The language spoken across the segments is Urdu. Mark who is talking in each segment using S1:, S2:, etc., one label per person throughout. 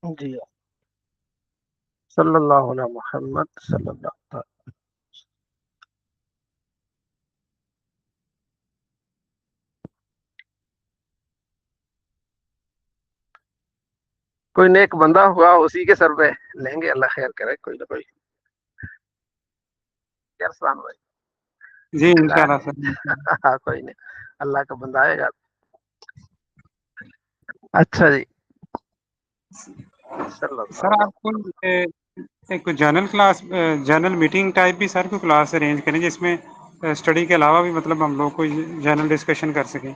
S1: جی صلی اللہ علیہ محمد صلی اللہ تعالی. کوئی نیک بندہ ہوا اسی کے سر پہ لیں گے، اللہ خیر کرے کوئی نہ کوئی. السلام
S2: جی انشاءاللہ سر.
S1: علیکم. کوئی نہیں، اللہ کا بندہ آئے گا. اچھا جی. صلی اللہ
S2: سر
S1: علیہ
S2: آپ کو ایک general class, general meeting type بھی سر کو کلاس ارینج کریں جس میں اسٹڈی کے علاوہ بھی مطلب ہم لوگ کوئی جنرل ڈسکشن کر سکیں.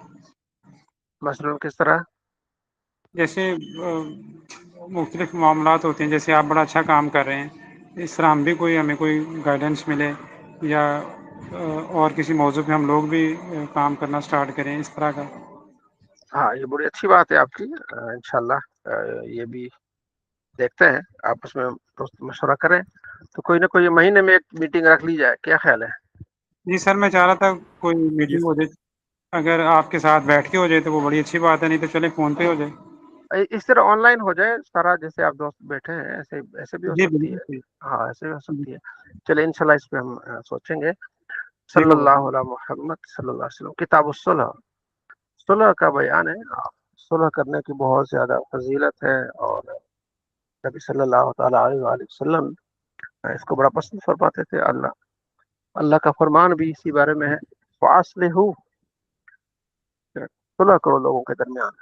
S1: مثلاً کس طرح؟
S2: جیسے مختلف معاملات ہوتے ہیں، جیسے آپ بڑا اچھا کام کر رہے ہیں، اس طرح ہم بھی کوئی ہمیں کوئی گائیڈنس ملے یا اور کسی موضوع پہ ہم لوگ بھی کام کرنا سٹارٹ کریں، اس طرح کا.
S1: ہاں یہ بڑی اچھی بات ہے آپ کی. انشاءاللہ یہ بھی دیکھتے ہیں، آپس میں دوست مشورہ کریں تو کوئی نہ کوئی مہینے میں ایک میٹنگ رکھ لی جائے. کیا خیال ہے؟
S2: جی سر میں چاہ رہا تھا کوئی میٹنگ ہو جائے، اگر آپ کے ساتھ بیٹھ کے ہو جائے تو وہ بڑی اچھی بات ہے، نہیں تو چلے فون پہ ہو جائے.
S1: اس طرح آن لائن ہو جائے سارا، جیسے آپ دوست بیٹھے ہیں ایسے بھی ہو
S2: جی
S1: سکتی ہے.
S2: بالکل
S1: ہاں ایسے بھی ہو سکتی ہے. چلے انشاءاللہ اس پہ ہم سوچیں گے.
S2: ٹھیک
S1: صلی
S2: ہوگا.
S1: اللہ علیہ محمد صلی اللہ علیہ وسلم. کتاب الصلح، صلح کا بیان ہے. صلح کرنے کی بہت زیادہ فضیلت ہے، اور نبی صلی اللہ تعالیٰ علیہ وآلہ وسلم اس کو بڑا پسند فرماتے تھے. اللہ کا فرمان بھی اسی بارے میں ہے، فَأَصْلِحُوا، صلح کرو لوگوں کے درمیان.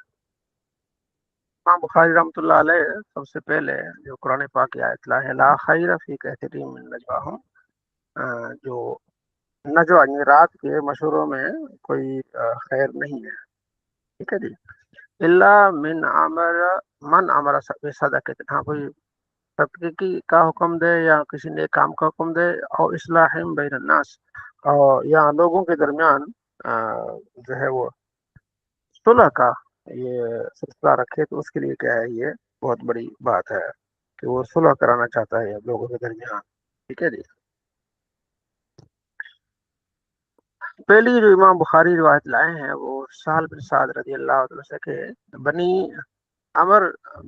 S1: امام بخاری رحمۃ اللہ علیہ سب سے پہلے جو قرآن پاک کی آیت لائے ہیں، لا خیر فی کثیر من نجواہم، جو نجوا یعنی رات کے مشوروں میں کوئی خیر نہیں ہے. ٹھیک ہے جی. اللہ من امر صدقۃ، ہاں کوئی صدقے کا حکم دے یا کسی نیک کام کا حکم دے، اور اصلاح بین الناس، اور یا لوگوں کے درمیان جو ہے وہ صلح کا یہ سلسلہ رکھے، تو اس کے لیے کیا ہے، یہ بہت بڑی بات ہے کہ وہ صلح کرانا چاہتا ہے لوگوں کے درمیان. ٹھیک ہے جی. پہلی جو امام بخاری روایت لائے ہیں وہ سہل بن سعد رضی اللہ عنہ سے کہ بنی عمر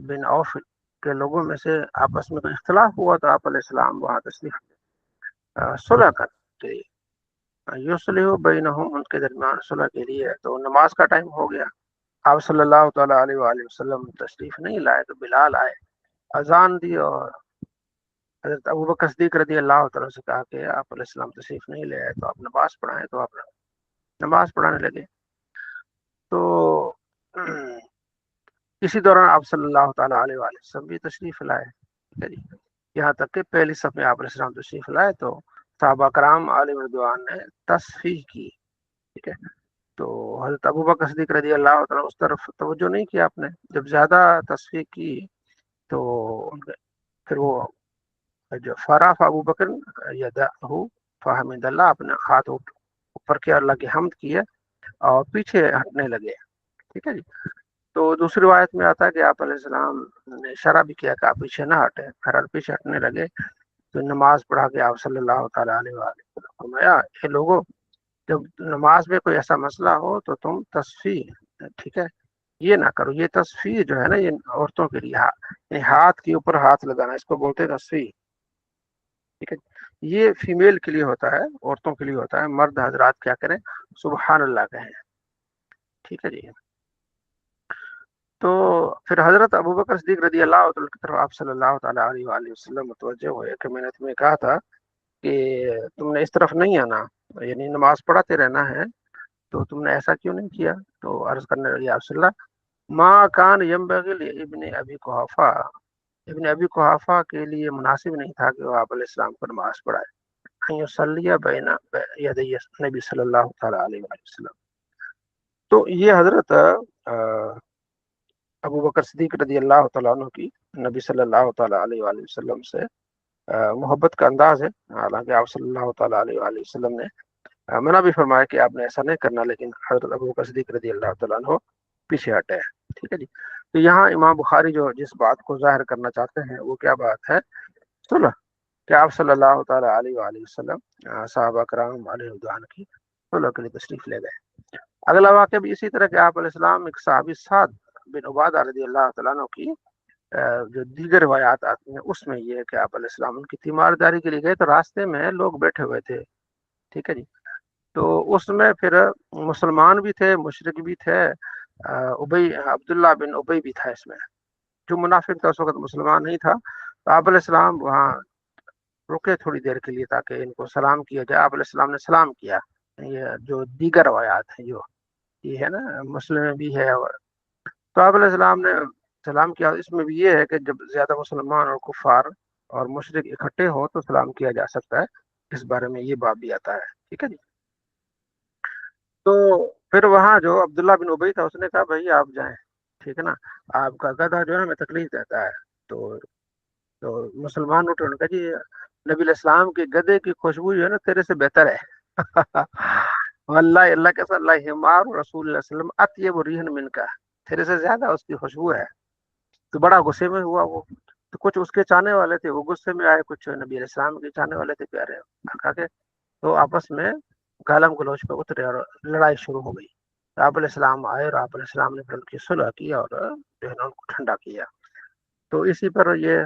S1: بن عوف کے لوگوں میں سے آپس میں کوئی اختلاف ہوا تو آپ علیہ السلام وہاں تشریف صلح کرتے، یصلح بینہم، ان کے درمیان صلح کے لیے. تو نماز کا ٹائم ہو گیا، آپ صلی اللہ تعالیٰ علیہ وآلہ وسلم تشریف نہیں لائے، تو بلال آئے، اذان دی، اور حضرت ابوبکر صدیق رضی اللہ تعالیٰ سے کہا کہ آپ علیہ السلام تشریف نہیں لے آئے تو آپ نماز پڑھائیں. تو آپ نماز پڑھانے لگے. تو اسی دوران آپ صلی اللہ تعالیٰ علیہ وآلہ وسلم بھی تشریف لائے. ٹھیک ہے جی. یہاں تک کہ پہلی صف میں آپ علیہ السلام تشریف لائے تو صحابہ کرام علیہ رضوان نے تصفیح کی. ٹھیک ہے. تو حضرت ابوبکر صدیق رضی اللہ تعالیٰ اس طرف توجہ نہیں کیا آپ نے. جب زیادہ تصفیح کی تو پھر وہ جو فراف ابو بکر یدعہ فحمد اللہ، اپنے ہاتھ اوپر کیا، اللہ کی حمد کی ہے اور پیچھے ہٹنے لگے. ٹھیک ہے جی. تو دوسری روایت میں آتا ہے کہ آپ علیہ السلام نے اشارہ بھی کیا کہ آپ پیچھے نہ ہٹے، پھر پیچھے ہٹنے لگے. تو نماز پڑھا کے آپ صلی اللہ تعالیٰ علیہ وآلہ وسلم فرمایا، اے لوگوں، جب نماز میں کوئی ایسا مسئلہ ہو تو تم تصفیح، ٹھیک ہے، یہ نہ کرو. یہ تصفیح جو ہے نا، یہ عورتوں کے لیے، یعنی ہاتھ کے اوپر ہاتھ لگانا، اس کو بولتے ہیں تصفیح. ٹھیک ہے. یہ فیمیل کے لیے ہوتا ہے، عورتوں کے لیے ہوتا ہے. مرد حضرات کیا کریں، سبحان اللہ کہیں. ٹھیک ہے جی. تو پھر حضرت ابوبکر صدیق رضی اللہ عنہ کی طرف آپ صلی اللہ تعالیٰ علیہ وآلہ وسلم متوجہ ہوئے کہ میں نے تمہیں کہا تھا کہ تم نے اس طرف نہیں آنا، یعنی نماز پڑھاتے رہنا ہے، تو تم نے ایسا کیوں نہیں کیا؟ تو عرض کرنے لگے، یا رسول اللہ، ما کان ینبغی ابن ابی قحافہ، ابن ابی قحافہ کے لیے مناسب نہیں تھا کہ وہ آپ علیہ السلام کو نماز پڑھائے، ان یصلی بین یدی نبی صلی اللہ تعالیٰ علیہ وآلہ وسلم. تو یہ حضرت ابو بکر صدیق رضی اللہ تعالیٰ عنہ کی نبی صلی اللہ تعالیٰ علیہ وآلہ وسلم سے محبت کا انداز ہے. حالانکہ آپ صلی اللہ تعالیٰ علیہ وآلہ وسلم نے منع بھی فرمایا کہ آپ نے ایسا نہیں کرنا، لیکن حضرت ابو بکر صدیق رضی اللہ تعالیٰ عنہ پیچھے ہٹے. ٹھیک ہے جی. تو یہاں امام بخاری جو جس بات کو ظاہر کرنا چاہتے ہیں وہ کیا بات ہے، صلح، کہ آپ صلی اللہ تعالیٰ علیہ وآلہ وسلم صحابہ کرام علیہ رضوان کی صلح کے لیے تشریف لے گئے. اگلا واقعہ بھی اسی طرح کہ آپ علیہ السلام ایک صحابی سعد بن عبادہ رضی اللہ تعالیٰ عنہ کی جو دیگر روایات آتی ہیں اس میں یہ ہے کہ آپ علیہ السلام ان کی تیمارداری کے لیے گئے تو راستے میں لوگ بیٹھے ہوئے تھے، ٹھیک ہے جی. تو اس میں پھر مسلمان بھی تھے، مشرک بھی تھے، ابئی عبداللہ بن ابئی بھی تھا اس میں. جو منافق تھا اس وقت مسلمان نہیں تھا. تو آپ علیہ السلام وہاں رکے تھوڑی دیر کے لیے تاکہ ان کو سلام کیا جائے. آپ علیہ السلام نے سلام کیا. یہ جو دیگر روایات ہیں جو یہ ہے نا مسلم میں بھی ہے. اور تو آپ علیہ السلام نے سلام کیا. اس میں بھی یہ ہے کہ جب زیادہ مسلمان اور کفار اور مشرک اکٹھے ہو تو سلام کیا جا سکتا ہے. اس بارے میں یہ باب بھی آتا ہے، ٹھیک ہے جی. تو پھر وہاں جو عبداللہ بن ابئی تھا اس نے کہا بھائی آپ جائیں، ٹھیک ہے نا، آپ کا گدھا جو ہے ہمیں تکلیف دیتا ہے. تو مسلمان اٹھے، انہوں نے کہا جی نبی علیہ السلام کے گدھے کی خوشبو جو ہے نا تیرے سے بہتر ہے. واللہ اللہ کے ساتھ اللہ حمار رسول اللہ علیہ وسلم اطیب ریحن من کا، تیرے سے زیادہ اس کی خوشبو ہے. تو بڑا غصے میں ہوا وہ. تو کچھ اس کے چاہنے والے تھے وہ غصے میں آئے، کچھ نبی علیہ السلام کے چاہنے والے تھے پیارے آقا کے. تو آپس میں گالم گلوچ پہ اترے اور لڑائی شروع ہو گئی. آپ علیہ السلام آئے اور آپ علیہ السلام نے پھر ان کی صلح کی اور جو ہے نا ان کو ٹھنڈا کیا. تو اسی پر یہ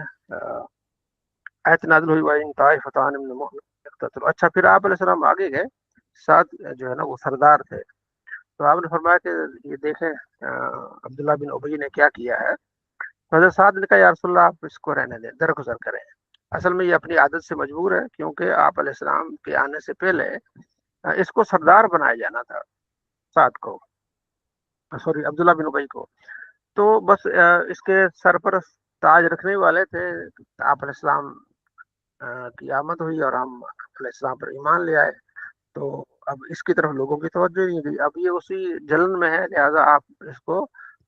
S1: آیت نازل ہوئی وَإِن طَائِفَتَانِ مِنَ الْمُؤْمِنِينَ اقْتَتَلُوا. اچھا پھر آپ علیہ السلام آگے گئے، ساتھ جو ہے نا وہ سردار تھے. تو آپ نے فرمایا کہ یہ دیکھیں عبداللہ بن ابی نے کیا کیا ہے. حضرت سعد نے کہا یا رسول اللہ آپ اس کو رہنے دیں، درگزر کریں. اصل میں یہ اپنی عادت سے مجبور ہے کیونکہ آپ علیہ السلام کے آنے سے پہلے اس کو سردار بنایا جانا تھا، سعد کو، سوری عبداللہ بن ابی کو. تو بس اس کے سر پر تاج رکھنے والے تھے. آپ علیہ السلام کی آمد ہوئی اور ہم علیہ السلام پر ایمان لے آئے. تو اب اس کی طرف لوگوں کی توجہ نہیں گئی. اب یہ اسی جلن میں ہے، لہٰذا آپ اس کو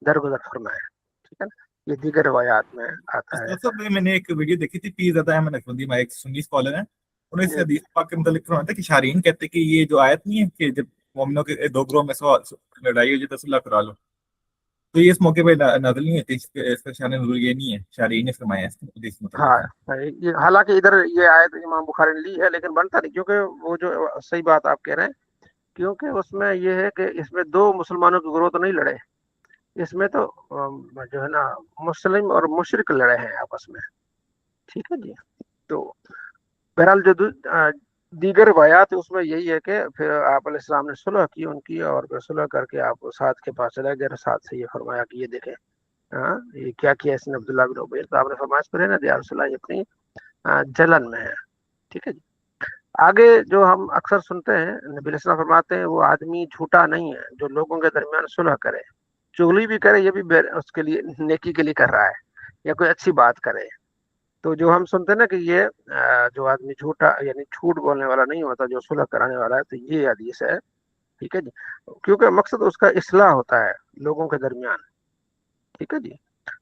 S1: درگزر فرمائیں، ٹھیک ہے نا. یہ دیگر روایات میں آتا ہے.
S3: سب میں نے ایک ویڈیو دیکھی تھی، پیر زیادہ احمد اکبندی میں ایک سنی اسکالر ہیں، انہوں نے اس حدیث پاک کے متعلق فرمایا تھا کہ شارعین کہتے ہیں کہ یہ جو آیت نہیں ہے کہ جب مومنوں کے دو گروہ میں لڑائی ہو جائے تو صلح کرا لو، تو یہ اس موقع پہ نازل نہیں ہوتی، اس کا شان نزول یہ نہیں ہے، شارعین نے فرمایا اس حدیث کے متعلق.
S1: ہاں حالانکہ ادھر یہ آیت امام بخاری نے لی ہے لیکن بنتا نہیں، کیونکہ وہ جو صحیح بات آپ کہہ رہے ہیں، کیونکہ اس میں یہ ہے کہ اس میں دو مسلمانوں کے گروہ تو نہیں لڑے، اس میں تو جو ہے نا مسلم اور مشرک لڑے ہیں آپس میں، ٹھیک ہے جی. تو بہرحال جو دیگر روایات اس میں یہی ہے کہ پھر آپ علیہ السلام نے صلح کی ان کی، اور پھر صلح کر کے آپ سعد کے پاس چلے گئے. سعد سے یہ فرمایا کہ یہ دیکھیں یہ کیا کیا اس نے عبداللہ بن ابی. تو آپ نے فرمایا اس پر ہے نا یا رسول اللہ یہ اپنی جلن میں ہے، ٹھیک ہے جی. آگے جو ہم اکثر سنتے ہیں نبی علیہ السلام فرماتے ہیں وہ آدمی جھوٹا نہیں ہے جو لوگوں کے درمیان صلح کرے، چغلی بھی کرے، یہ بھی اس کے لیے نیکی کے لیے کر رہا ہے، یا کوئی اچھی بات کرے. تو جو ہم سنتے ہیں نا کہ یہ جو آدمی جھوٹا یعنی جھوٹ بولنے والا نہیں ہوتا جو صلح کرانے والا ہے، تو یہ حدیث ہے، ٹھیک ہے جی. کیونکہ مقصد اس کا اصلاح ہوتا ہے لوگوں کے درمیان، ٹھیک ہے جی.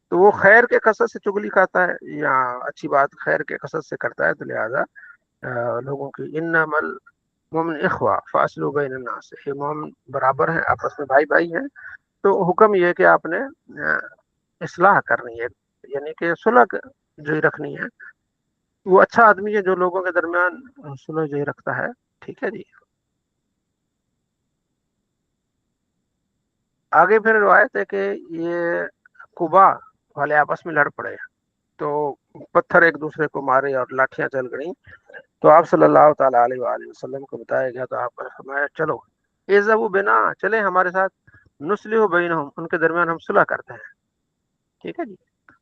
S1: تو وہ خیر کے قصد سے چگلی کھاتا ہے یا اچھی بات خیر کے قصد سے کرتا ہے، تو لہذا لوگوں کی انما المؤمنون اخوہ فاصلحوا بین الناس، یہ مومن برابر ہیں، آپس میں بھائی بھائی ہیں. تو حکم یہ ہے کہ آپ نے اصلاح کرنی ہے، یعنی کہ صلح جو رکھنی ہے. وہ اچھا آدمی ہے جو لوگوں کے درمیان صلح جو رکھتا ہے، ٹھیک ہے جی. آگے پھر روایت ہے کہ یہ قبا والے آپس میں لڑ پڑے، تو پتھر ایک دوسرے کو مارے اور لاٹھیاں چل گئیں. تو آپ صلی اللہ تعالیٰ علیہ وآلہ وسلم کو بتایا گیا، تو آپ نے فرمایا چلو اذهبوا بنا، چلے ہمارے ساتھ، نصلح بینہم، ان کے درمیان ہم صلح کرتے ہیں، ٹھیک ہے جی.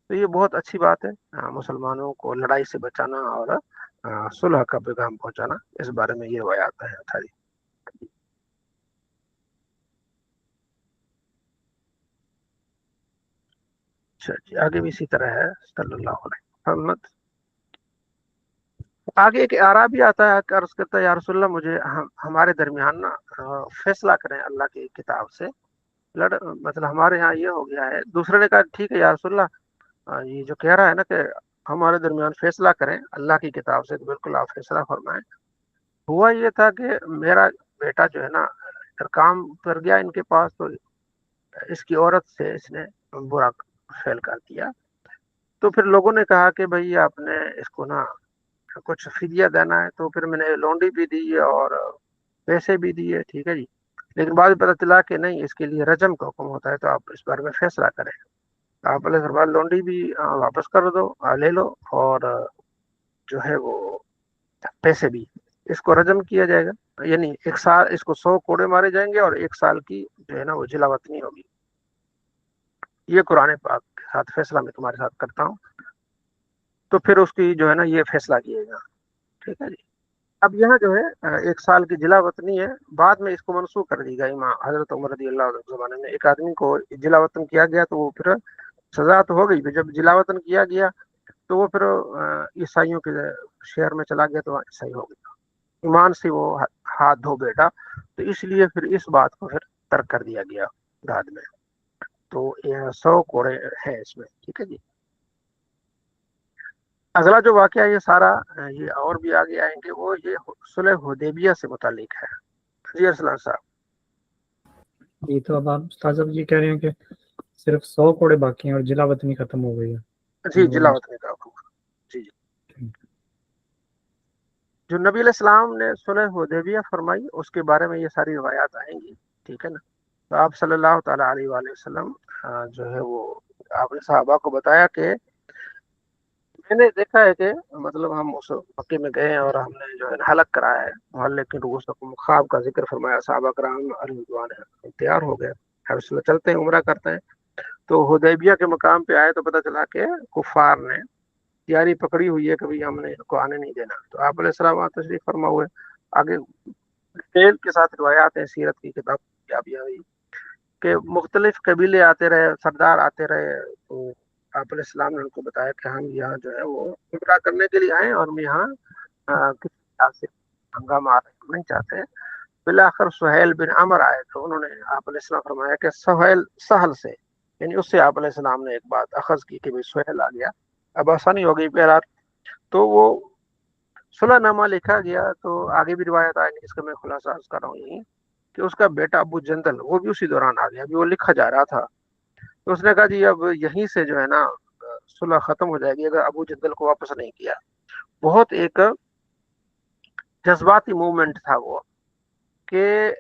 S1: تو یہ بہت اچھی بات ہے، مسلمانوں کو لڑائی سے بچانا اور صلح کا پیغام پہنچانا، اس بارے میں یہ روایات ہے ساری. اچھا جی آگے بھی اسی طرح ہے صلی اللہ علیہ وسلم. آگے ایک عربی آتا ہے، عرض کرتا ہے یا رسول اللہ مجھے ہمارے درمیان نا فیصلہ کریں اللہ کی کتاب سے، مطلب ہمارے ہاں یہ ہو گیا ہے. دوسرے نے کہا ٹھیک ہے یا رسول اللہ یہ جو کہہ رہا ہے نا کہ ہمارے درمیان فیصلہ کریں اللہ کی کتاب سے، تو بالکل آپ فیصلہ فرمائیں. ہوا یہ تھا کہ میرا بیٹا جو ہے نا کام کر گیا ان کے پاس، تو اس کی عورت سے اس نے برا فعل کر دیا. تو پھر لوگوں نے کہا کہ بھئی آپ نے اس کو نا کچھ فدیہ دینا ہے. تو پھر میں نے لونڈی بھی دی اور پیسے بھی دیے، ٹھیک ہے جی. لیکن بعد پتہ چلا کہ نہیں، اس کے لیے رجم کا حکم ہوتا ہے، تو آپ اس بارے میں فیصلہ کریں. آپ علیہ فرمایا لونڈی بھی واپس کر دو، لے لو، اور جو ہے وہ پیسے بھی. اس کو رجم کیا جائے گا، یعنی 1 سال اس کو 100 کوڑے مارے جائیں گے، اور 1 سال کی جو ہے نا وہ جلا وطنی ہوگی. یہ قرآن پاک کے ساتھ فیصلہ میں تمہارے ساتھ کرتا ہوں. تو پھر اس کی جو ہے نا یہ فیصلہ کیے گا. ٹھیک ہے جی. اب یہاں جو ہے 1 سال کی جلا وطنی ہے، بعد میں اس کو منسوخ کر دی گئی. حضرت عمر رضی اللہ عنہ کے زمانے میں ایک آدمی کو جلا وطن کیا گیا تو وہ پھر سزا تو ہو گئی، پھر جب جلا وطن کیا گیا تو وہ پھر عیسائیوں کے شہر میں چلا گیا تو عیسائی ہو گیا، ایمان سے وہ ہاتھ دھو بیٹا. تو اس لیے پھر اس بات کو پھر ترک کر دیا گیا بعد میں. تو 100 کوڑے ہیں اس میں. ٹھیک ہے جی. اگلا جو واقعہ یہ سارا یہ اور بھی آگے آئیں گے، وہ یہ صلح حدیبیہ سے متعلق ہے. جی ارسلان صاحب.
S4: یہ تو اب آپ استاذ جی کہہ رہے ہیں کہ صرف 100 کوڑے باقی ہیں اور جلا وطنی ختم ہو گئی ہے.
S1: جی جلا وطنی کا حکم. جی جی. جو نبی علیہ السلام نے صلح حدیبیہ فرمائی اس کے بارے میں یہ ساری روایات آئیں گی. ٹھیک ہے نا. تو آپ صلی اللہ تعالیٰ علیہ وآلہ وسلم جو ہے وہ آپ نے صحابہ کو بتایا کہ میں نے دیکھا ہے کہ مطلب ہم اس مکے میں گئے اور ہم نے جو ہے حلق کرایا ہے، محلے کی رؤوس خواب کا ذکر فرمایا. صحابہ کرام رضوان تیار ہو گئے، حوصلہ چلتے ہیں، عمرہ کرتے ہیں. تو حدیبیہ کے مقام پہ آئے تو پتہ چلا کہ کفار نے تیاری پکڑی ہوئی ہے، کبھی ہم نے ان کو آنے نہیں دینا. تو آپ علیہ السلام تشریف فرما ہوئے. آگے ڈیٹیل کے ساتھ روایات ہیں، سیرت کی کتاب کتابیاں ہوئی کہ مختلف قبیلے آتے رہے، سردار آتے رہے. تو آپ علیہ السلام نے ان کو بتایا کہ ہم یہاں جو ہے وہ عمرہ کرنے کے لیے آئے اور ہم یہاں کسی طرح سے ہنگامہ نہیں چاہتے. بالآخر سہیل بن عمر آئے تو انہوں نے آپ علیہ السلام فرمایا کہ سہل سے، یعنی اس سے آپ علیہ السلام نے ایک بات اخذ کی کہ سہیل آ گیا، اب آسانی ہو گئی پہلا. تو وہ صلح نامہ لکھا گیا. تو آگے بھی روایت آئے گی، اس کا میں خلاصہ عرض کر رہا ہوں یہی کہ اس کا بیٹا ابو جندل وہ بھی اسی دوران آ گیا. ابھی وہ لکھا جا رہا تھا تو اس نے کہا جی اب یہیں سے جو ہے نا صلح ختم ہو جائے گی اگر ابو جندل کو واپس نہیں کیا. بہت ایک جذباتی موومنٹ تھا وہ، کہ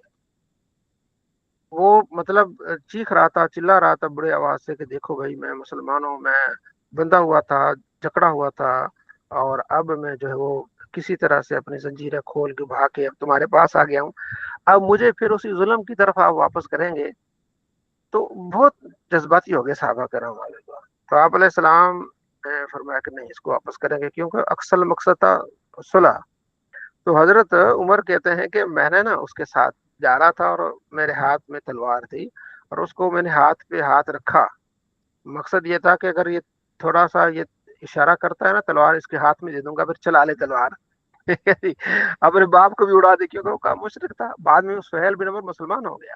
S1: وہ مطلب چیخ رہا تھا، چلا رہا تھا بڑے آواز سے کہ دیکھو بھائی میں مسلمانوں میں بندہ ہوا تھا، جکڑا ہوا تھا، اور اب میں جو ہے وہ کسی طرح سے اپنی زنجیریں کھول کے بھاگ کے اب تمہارے پاس آ گیا ہوں، اب مجھے پھر اسی ظلم کی طرف آپ واپس کریں گے. تو بہت جذباتی ہو گئے صحابہ کرام والے کو. تو آپ علیہ السلام نے فرمایا کہ نہیں اس کو واپس کریں گے کیونکہ اکثر مقصد تھا صلح. تو حضرت عمر کہتے ہیں کہ میں نے نا اس کے ساتھ جا رہا تھا اور میرے ہاتھ میں تلوار تھی اور اس کو میں نے ہاتھ پہ ہاتھ رکھا. مقصد یہ تھا کہ اگر یہ تھوڑا سا یہ اشارہ کرتا ہے نا تلوار اس کے ہاتھ میں دے دوں گا، پھر چلا لے تلوار. اپنے باپ کو بھی اڑا دے کیونکہ وہ کام مشرک تھا. بعد میں سہیل بن عمر مسلمان ہو گیا.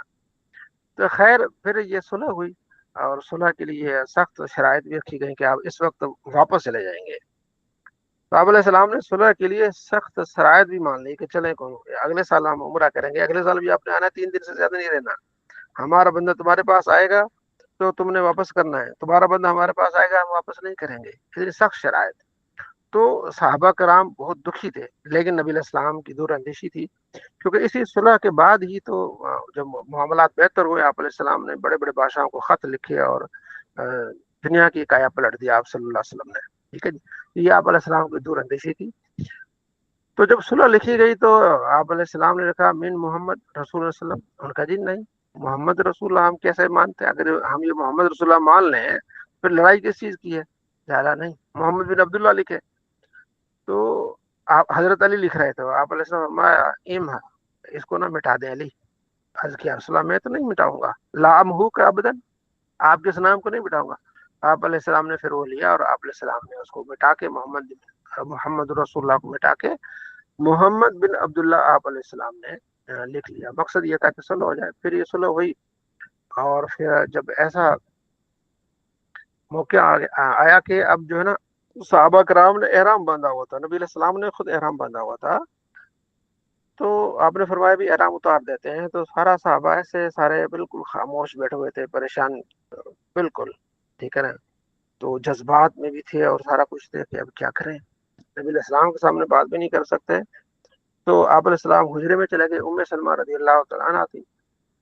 S1: تو خیر پھر یہ صلح ہوئی اور صلح کے لیے سخت شرائط بھی رکھی گئی کہ آپ اس وقت واپس چلے جائیں گے. تو آپ علیہ السلام نے صلح کے لیے سخت شرائط بھی مان لی کہ چلیں کون اگلے سال ہم عمرہ کریں گے، اگلے سال بھی آپ نے آنا 3 دن سے زیادہ نہیں رہنا، ہمارا بندہ تمہارے پاس آئے گا تو تم نے واپس کرنا ہے، تمہارا بندہ ہمارے پاس آئے گا ہم واپس نہیں کریں گے. اتنی سخت شرائط. تو صحابہ کرام بہت دکھی تھے، لیکن نبی علیہ السلام کی دور اندیشی تھی کیونکہ اسی صلح کے بعد ہی تو جب معاملات بہتر ہوئے آپ علیہ السلام نے بڑے بڑے بادشاہوں کو خط لکھے اور دنیا کی کایا پلٹ دیا آپ صلی اللہ علیہ وسلم نے. ٹھیک ہے جی. یہ آپ علیہ السلام کی دور اندیشی تھی. تو جب صلح لکھی گئی تو آپ علیہ السلام نے کہا من محمد رسول اللہ صلی اللہ علیہ وسلم. ان کا جی نہیں، محمد رسول اللہ ہم کیسے مانتے ہیں؟ اگر ہم یہ محمد رسول اللہ مان لیں پھر لڑائی کس چیز کی ہے؟ زیادہ نہیں، محمد بن عبداللہ لکھے. تو آپ حضرت علی لکھ رہے تھے، آپ علیہ السلام اس کو نہ مٹا دیں علی. عرض کیا رسول اللہ میں تو نہیں مٹاؤں گا، لام ہو کا ابدن، آپ کے اس نام کو نہیں مٹاؤں گا. آپ علیہ السلام نے پھر وہ لیا اور آپ علیہ السلام نے اس کو مٹا کے محمد رسول اللہ کو مٹا کے محمد بن عبداللہ آپ علیہ السلام نے لکھ لیا. مقصد یہ تھا کہ صلح ہو جائے. پھر یہ صلح ہوئی اور پھر جب ایسا موقع آیا کہ اب جو ہے نا صحابہ کرام نے احرام باندھا ہوا تھا، نبی علیہ السلام نے خود احرام باندھا ہوا تھا. تو آپ نے فرمایا بھی احرام اتار دیتے ہیں. تو سارا صحابہ ایسے سارے بالکل خاموش بیٹھے ہوئے تھے، پریشان بالکل. ٹھیک ہے نا. تو جذبات میں بھی تھے اور سارا کچھ تھے کہ اب کیا کریں، نبی علیہ السلام کے سامنے بات بھی نہیں کر سکتے. تو آپ علیہ السلام حجرے میں چلے گئے. ام سلمہ رضی اللہ تعالیٰ عنہ تھی.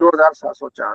S1: 2704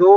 S1: 2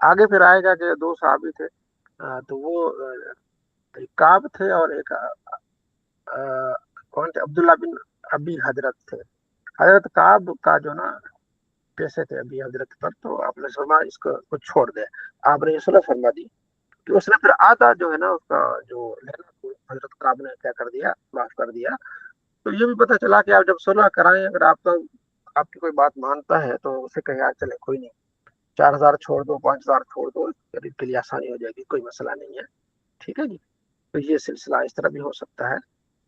S1: آگے پھر آئے گا کہ دو صحابی تھے، تو وہ ایک کعب تھے اور ایک کون تھے، عبداللہ بن ابی حضرت تھے. حضرت کعب کا جو نا پیسے تھے ابھی حضرت پر، تو آپ نے فرمایا اس کو چھوڑ دے. آپ نے یہ صلح فرما دی کہ اس نے پھر آدھا جو ہے نا اس کا جو لینا کو حضرت کعب نے کیا کر دیا، معاف کر دیا. تو یہ بھی پتہ چلا کہ آپ جب صلح کرائیں، اگر آپ کی کوئی بات مانتا ہے تو اسے کہیں یار چلے کوئی نہیں، 4,000 چھوڑ دو، 5,000 چھوڑ دو، غریب کے لیے آسانی ہو جائے گی، کوئی مسئلہ نہیں ہے. ٹھیک ہے جی. تو یہ سلسلہ اس طرح بھی ہو سکتا ہے.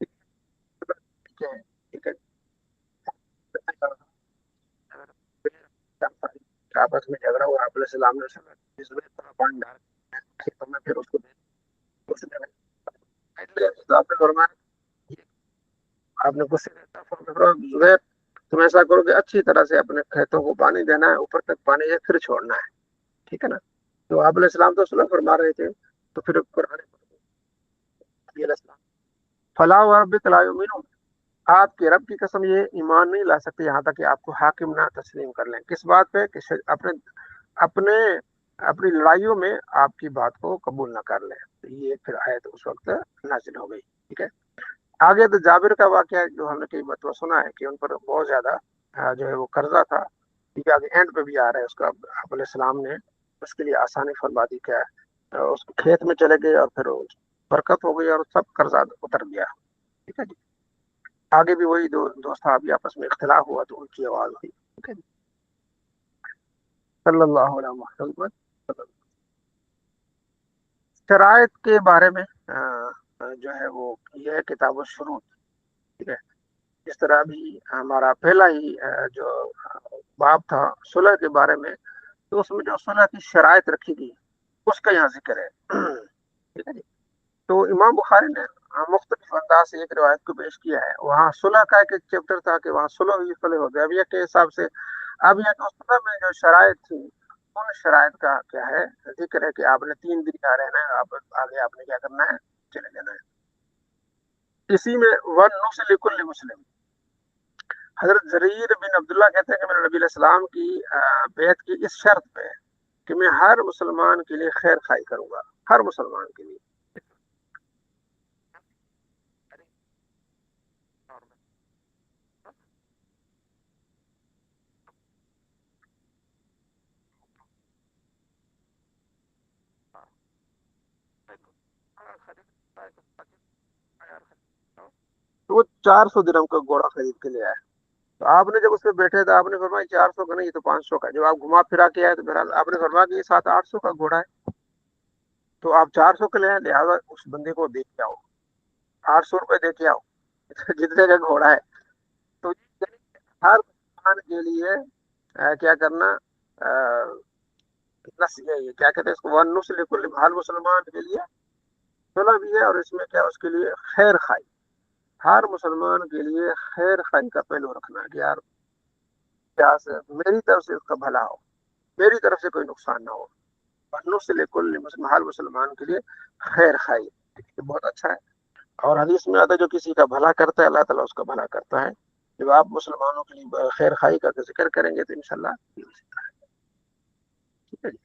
S1: ٹھیک ہے ٹھیک ہے. آپس میں جھگڑا ہوا، آپ علیہ السلام نے پانی ڈال کھیتوں میں، پھر اس کو تو آپ نے فرمایا، آپ نے غصے زبیر تم ایسا کرو کہ اچھی طرح سے اپنے کھیتوں کو پانی دینا ہے، اوپر تک پانی ہے پھر چھوڑنا ہے. ٹھیک ہے نا. تو آپ علیہ السلام تو صلح فرما رہے تھے، تو پھر قرآن فلاح و رب لا یؤمنون، آپ کے رب کی قسم یہ ایمان نہیں لا سکتے یہاں تک کہ آپ کو حاکم نہ تسلیم کر لیں. کس بات پہ؟ کہ اپنی لڑائیوں میں آپ کی بات کو قبول نہ کر لیں. تو یہ پھر آیت اس وقت نازل ہو گئی. ٹھیک ہے. آگے تو جابر کا واقعہ جو ہم نے کئی مرتبہ سنا ہے کہ ان پر بہت زیادہ جو ہے وہ قرضہ تھا. ٹھیک ہے. آگے اینڈ پہ بھی آ رہا ہے اس کا، آپ علیہ السلام نے اس کے لیے آسانی فرما دی، کیا اس کھیت میں چلے گئے اور پھر برکت ہو گئی اور سب قرضہ اتر گیا. ٹھیک ہے جی. آگے بھی وہی دو صحابی آپس میں اختلاف ہوا تو ان کی آواز ہوئی. ٹھیک ہے جی. صلی اللہ علیہ وسلم. شرائط کے بارے میں جو ہے وہ یہ ہے کتاب الشروط. ٹھیک ہے. اس طرح بھی ہمارا پہلا ہی جو باب تھا صلح کے بارے میں، تو اس میں جو صلح کی شرائط رکھی گئی اس کا یہاں ذکر ہے. ٹھیک ہے جی. تو امام بخاری نے مختلف انداز سے ایک روایت کو پیش کیا ہے. وہاں صلح کا ایک چیپٹر تھا کہ وہاں صلح ہوئی، صلح ہو گیا. اب یہ کے حساب سے اب یہ کہ صلح میں جو شرائط تھی ان شرائط کا کیا ہے ذکر ہے کہ آپ نے 3 دن کا رہنا ہے، آپ آگے آپ نے کیا کرنا ہے، چلے جانا ہے. اسی میں ون نصل لکل مسلم، حضرت جریر بن عبداللہ کہتے ہیں کہ میں نے نبی علیہ السلام کی بیعت کی اس شرط پہ کہ میں ہر مسلمان کے لیے خیر خواہی کروں گا، ہر مسلمان کے لیے. تو وہ 400 درہم کا گھوڑا خرید کے لے آئے. تو آپ نے جب اس پہ بیٹھے تھے آپ نے فرمایا 400 کا نہیں، یہ تو 500 کا. جب آپ گھما پھرا کے آئے تو بہرحال آپ نے فرمایا کہ یہ 700-800 کا گھوڑا ہے. تو آپ 400 کے لے آئے، لہٰذا اس بندے کو دے کے آؤ، 800 روپے دے کے آؤ جتنے کا گھوڑا ہے. تو ہر مسلمان کے لیے کیا کرنا، یہ کیا کہتے ہیں اس کو، ون نصل لکل، ہر مسلمان کے لیے صلح بھی ہے، اور اس میں کیا اس کے لیے خیر خواہی، ہر مسلمان کے لیے خیر خواہی کا پہلو رکھنا کہ یار کیا سے میری طرف سے اس کا بھلا ہو، میری طرف سے کوئی نقصان نہ ہو. نصل لکل مسلم، ہر مسلمان کے لیے خیر خواہی بہت اچھا ہے. اور حدیث میں آتا ہے جو کسی کا بھلا کرتا ہے اللہ تعالیٰ اس کا بھلا کرتا ہے. جب آپ مسلمانوں کے لیے خیر خواہی کا ذکر کریں گے تو انشاءاللہ. ٹھیک ہے جی.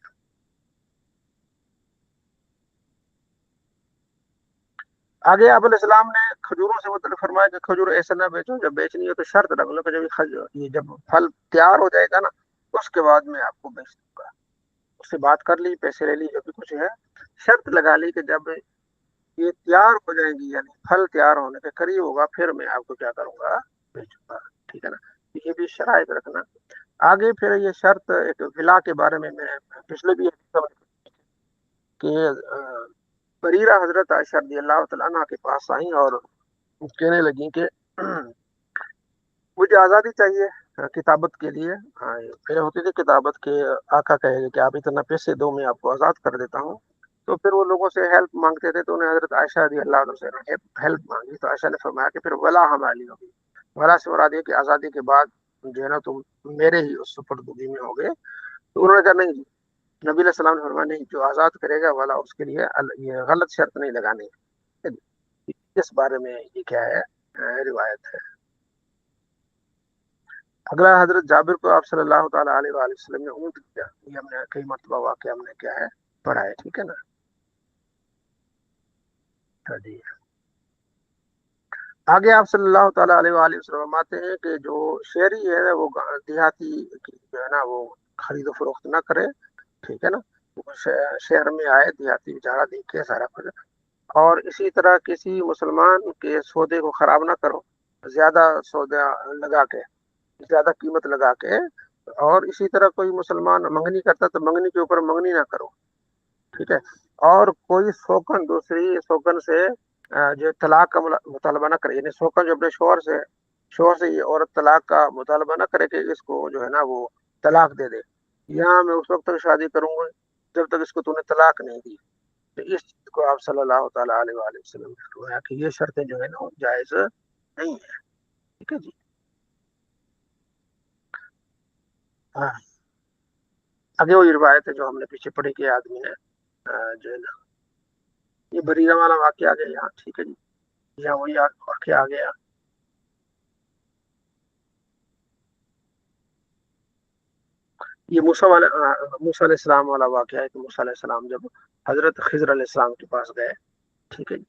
S1: آگے آپ علیہ السلام نے کھجوروں سے متعلق فرمایا کہ کھجور ایسا نہ بیچو، جب بیچنی ہو تو شرط رکھ لو کہ جب پھل تیار ہو جائے گا نا اس کے بعد میں آپ کو بیچ دوں گا. اس سے بات کر لی، پیسے لے لی، جو بھی کچھ ہے، شرط لگا لی کہ جب یہ تیار ہو جائیں گی، یعنی پھل تیار ہونے کے قریب ہوگا، پھر میں آپ کو کیا کروں گا، بیچوں گا. ٹھیک ہے نا. یہ بھی شرائط رکھنا. آگے پھر یہ شرط ایک ولا کے بارے میں پچھلے بھی کہ بریرہ حضرت عائشہ رضی اللہ تعالیٰ عنہ کے پاس آئیں اور کہنے لگیں کہ مجھے آزادی چاہیے کتابت کے لیے. پہلے ہوتی تھی کتابت کے آقا کہے گا کہ آپ اتنا پیسے دو میں آپ کو آزاد کر دیتا ہوں. تو پھر وہ لوگوں سے ہیلپ مانگتے تھے، تو انہیں حضرت عائشہ رضی اللہ عنہ سے ہیلپ مانگی. تو عائشہ نے فرمایا کہ پھر ولا ہماری ہوگی. ولا سے مراد یہ کہ آزادی کے بعد جو ہے نا تم میرے ہی اس سپردگی میں ہوگے. تو انہوں نے کہا نہیں، نبی علیہ السلام نے فرمایا نہیں، جو آزاد کرے گا والا اس کے لیے یہ غلط شرط نہیں لگانی. اس بارے میں یہ کیا ہے روایت ہے. اگلا حضرت جابر کو آپ صلی اللہ تعالیٰ علیہ وآلہ وسلم نے اونٹ دیا، یہ ہم نے کئی مرتبہ واقعہ ہم نے کیا ہے پڑھا ہے، ٹھیک ہے نا. جی آگے آپ صلی اللہ تعالیٰ علیہ وآلہ وسلم فرماتے ہیں کہ جو شہری ہے وہ دیہاتی جو ہے نا وہ خرید و فروخت نہ کرے، ٹھیک ہے نا. وہ شہر میں آئے دیہاتی بیچارہ دیکھے سارا کچھ، اور اسی طرح کسی مسلمان کے سودے کو خراب نہ کرو زیادہ سودا لگا کے، زیادہ قیمت لگا کے. اور اسی طرح کوئی مسلمان منگنی کرتا تو منگنی کے اوپر منگنی نہ کرو، ٹھیک ہے. اور کوئی سوکن دوسری سوکن سے جو طلاق کا مطالبہ نہ کرے، یعنی سوکن جو اپنے شوہر سے یہ عورت طلاق کا مطالبہ نہ کرے کہ اس کو جو ہے نا وہ طلاق دے دے، یہاں میں اس وقت تک شادی کروں گا جب تک اس کو تو نے طلاق نہیں دی. تو اس چیز کو آپ صلی اللہ تعالیٰ علیہ وآلہ وسلم نے فرمایا کہ یہ شرطیں جو ہے نا جائز نہیں ہے، ٹھیک ہے جی. ہاں آگے وہی روایت ہے جو ہم نے پیچھے پڑھی کہ آدمی نے جو ہے نا یہ بریرہ والا واقعہ آ گیا یہاں، ٹھیک ہے جی. یہاں وہی واقعہ آ گیا. یہ موسیٰ علیہ السلام والا واقعہ ہے کہ موسیٰ علیہ السلام جب حضرت خضر علیہ السلام کے پاس گئے، ٹھیک ہے جی.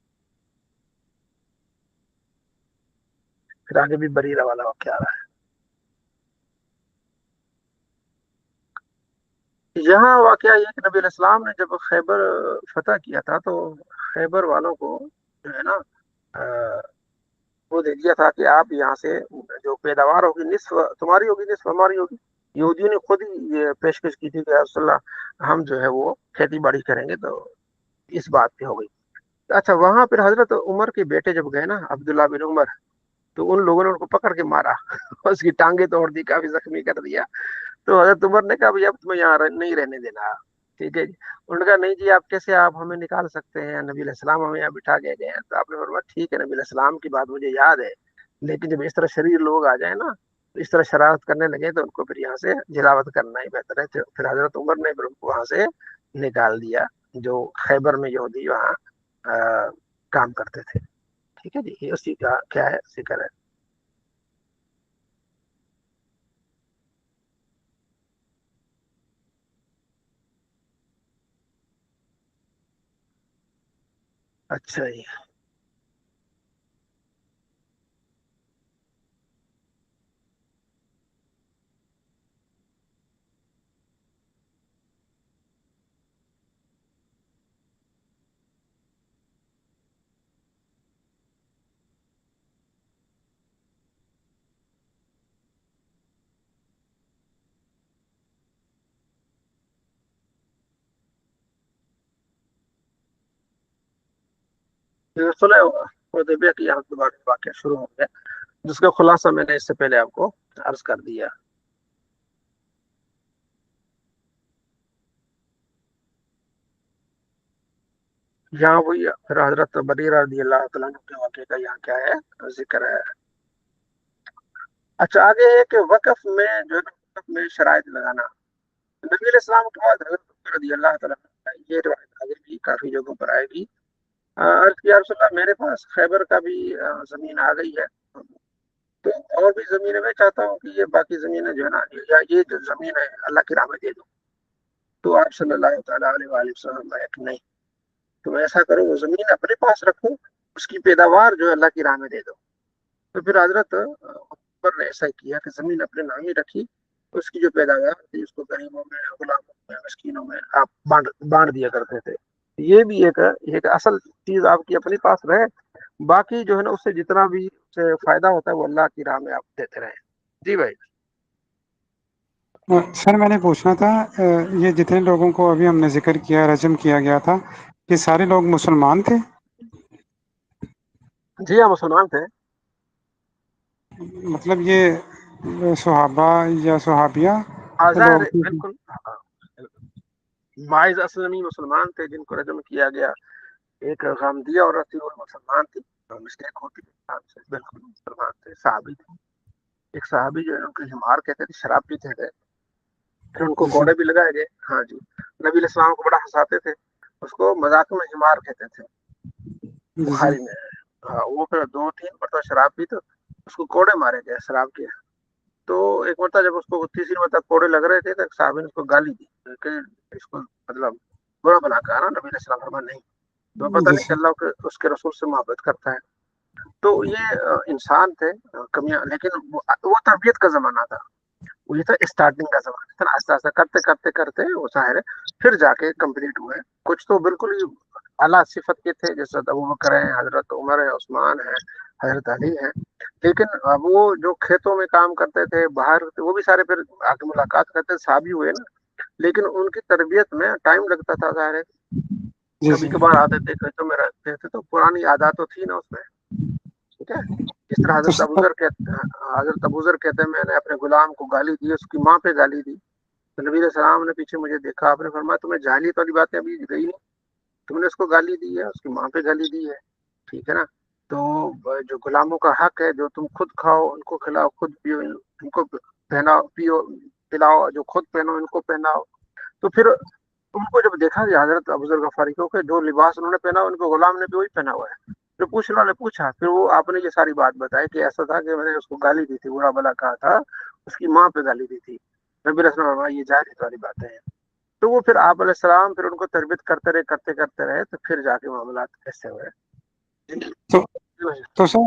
S1: پھر آگے بھی بریرہ والا واقعہ آ رہا ہے. یہاں واقعہ یہ کہ نبی علیہ السلام نے جب خیبر فتح کیا تھا تو خیبر والوں کو جو ہے نا وہ دے دیا تھا کہ آپ یہاں سے جو پیداوار ہوگی نصف تمہاری ہوگی نصف ہماری ہوگی. یہودیوں نے خود ہی یہ پیشکش کی تھی کہ یا رسول اللہ ہم جو ہے وہ کھیتی باڑی کریں گے، تو اس بات پہ ہو گئی. اچھا وہاں پھر حضرت عمر کے بیٹے جب گئے نا عبداللہ بن عمر، تو ان لوگوں نے ان کو پکڑ کے مارا اس کی ٹانگیں توڑ دی، کافی زخمی کر دیا. تو حضرت عمر نے کہا بھائی اب تمہیں یہاں نہیں رہنے دینا، ٹھیک ہے جی. انہوں نے کہا نہیں جی آپ کیسے آپ ہمیں نکال سکتے ہیں، نبی علیہ السلام ہمیں یہاں بٹھا کے گئے ہیں. تو آپ نے فرمایا ٹھیک ہے نبی علیہ السلام کی بات مجھے یاد ہے، لیکن جب اس طرح شریر لوگ آ جائیں نا اس طرح شرارت کرنے لگے تو ان کو پھر یہاں سے جلاوت کرنا ہی بہتر ہے. پھر حضرت عمر نے پھر ان کو وہاں سے نکال دیا جو خیبر میں یہودی وہاں کام کرتے تھے، ٹھیک ہے جی. یہ اسی کا کیا ہے ذکر ہے. اچھا جی صلح حدیبیہ کی یہاں دوبارہ واقعہ شروع ہو گیا جس کا خلاصہ میں نے اس سے پہلے آپ کو عرض کر دیا. یہاں وہی پھر حضرت بریرہ رضی اللہ تعالیٰ عنہ کے واقعے کا یہاں کیا ہے ذکر ہے. اچھا آگے ہے کہ وقف میں جو ہے وقف میں شرائط لگانا. نبی علیہ السلام کے بعد حضرت عمر رضی اللہ تعالیٰ عنہ یہ روایت آگے بھی کافی جگہوں پر آئے گی. عرض کیا رسول اللہ میرے پاس خیبر کا بھی زمین آ گئی ہے، تو اور بھی زمینیں میں چاہتا ہوں کہ یہ باقی زمینیں جو ہے نا یا یہ جو زمین ہے اللہ کی راہ میں دے دو. تو آپ صلی اللہ تعالیٰ علیہ وآلہ وسلم کہ نہیں تم ایسا کرو وہ زمین اپنے پاس رکھو، اس کی پیداوار جو ہے اللہ کی راہ میں دے دو. تو پھر حضرت عمر نے ایسا کیا کہ زمین اپنے نام ہی رکھی، اس کی جو پیداوار تھی اس کو غریبوں میں غلاموں میں مسکینوں میں آپ بانٹ دیا کرتے تھے. یہ بھی ایک اصل چیز آپ کی اپنے پاس رہے، باقی جو ہے نا اس سے جتنا بھی سے فائدہ ہوتا ہے وہ اللہ کی راہ میں آپ دیتے رہیں. جی بھائی.
S2: سر میں نے پوچھنا تھا یہ جتنے لوگوں کو ابھی ہم نے ذکر کیا رجم کیا گیا تھا یہ سارے لوگ مسلمان تھے؟
S1: جی ہاں مسلمان تھے.
S2: مطلب یہ صحابہ یا صحابیہ
S1: ظاہر
S2: لوگ؟
S1: بالکل مائز اسلمی مسلمان تھے جن کو رجم کیا گیا. ایک غامدیہ عورت تھی وہ مسلمان تھی، مسٹیک ہوتی تھی، بالکل مسلمان تھے. صحابی تھے، ایک صحابی جو ہے ان کے ہمار کہتے تھے، شراب پیتے تھے، پھر ان کو کوڑے بھی لگائے گئے. ہاں جی نبی علیہ السلام کو بڑا ہنساتے تھے، اس کو مذاق میں ہمار کہتے تھے بخاری میں. وہ پھر 2-3 مرتبہ شراب پی تو اس کو کوڑے مارے گئے شراب کے. تو ایک مرتبہ جب اس کو تیسری مرتبہ کوڑے لگ رہے تھے تو صحابی نے اس کو گالی دی کہ اس کو مطلب برا بنا کہا نا، نبی علیہ السلام فرمایا نہیں، تو پتہ نہیں کہ اللہ اس کے رسول سے محبت کرتا ہے. تو یہ انسان تھے کمیاں، لیکن وہ تربیت کا زمانہ تھا، وہ یہ تھا اسٹارٹنگ کا زمانہ تھا، آہستہ آہستہ کرتے کرتے کرتے وہ ظاہر ہے پھر جا کے کمپلیٹ ہوئے. کچھ تو بالکل ہی اعلیٰ صفت کے تھے، جیسے ابو بکر ہیں، حضرت عمر ہے، عثمان ہے، حضرت علی ہے، لیکن وہ جو کھیتوں میں کام کرتے تھے باہر، وہ بھی سارے پھر آ کے ملاقات کرتے صحابی ہوئے نا، لیکن ان کی تربیت میں ٹائم لگتا تھا. ظاہر ہے
S2: جی
S1: کبھی کبھار آتے تھے کھیتوں میں رہتے تھے تو پرانی عادات تو تھی نا اس میں، ٹھیک ہے. جس طرح
S2: تو
S1: حضرت ابوذر کہتے ہیں میں نے اپنے غلام کو گالی دی، اس کی ماں پہ گالی دی، تو نبی علیہ السلام نے پیچھے مجھے دیکھا، آپ نے فرمایا تمہیں جاہلیت والی باتیں ابھی گئی نہیں، تم نے اس کو گالی دی ہے، اس کی ماں پہ گالی دی ہے، ٹھیک ہے نا. تو جو غلاموں کا حق ہے، جو تم خود کھاؤ ان کو کھلاؤ، خود پیو ان کو پہناؤ، پیو پلاؤ، جو خود پہنو ان کو پہناؤ. تو پھر ان کو جب دیکھا کہ حضرت ابوذر غفاری کو کہ جو لباس انہوں نے پہنا ان کو غلام نے بھی وہی پہنا ہوا ہے، پھر پوچھنے والے پوچھا، پھر وہ آپ نے یہ ساری بات بتائی کہ ایسا تھا کہ میں نے اس کو گالی دی تھی، برا بلا کہا تھا، اس کی ماں پہ گالی دی تھی. نبی علیہ السلام یہ جاہلیت والی باتیں ہیں. تو وہ پھر آپ علیہ السلام پھر ان کو تربیت کرتے رہے تو پھر جا کے معاملات ایسے ہوئے.
S2: تو تو سر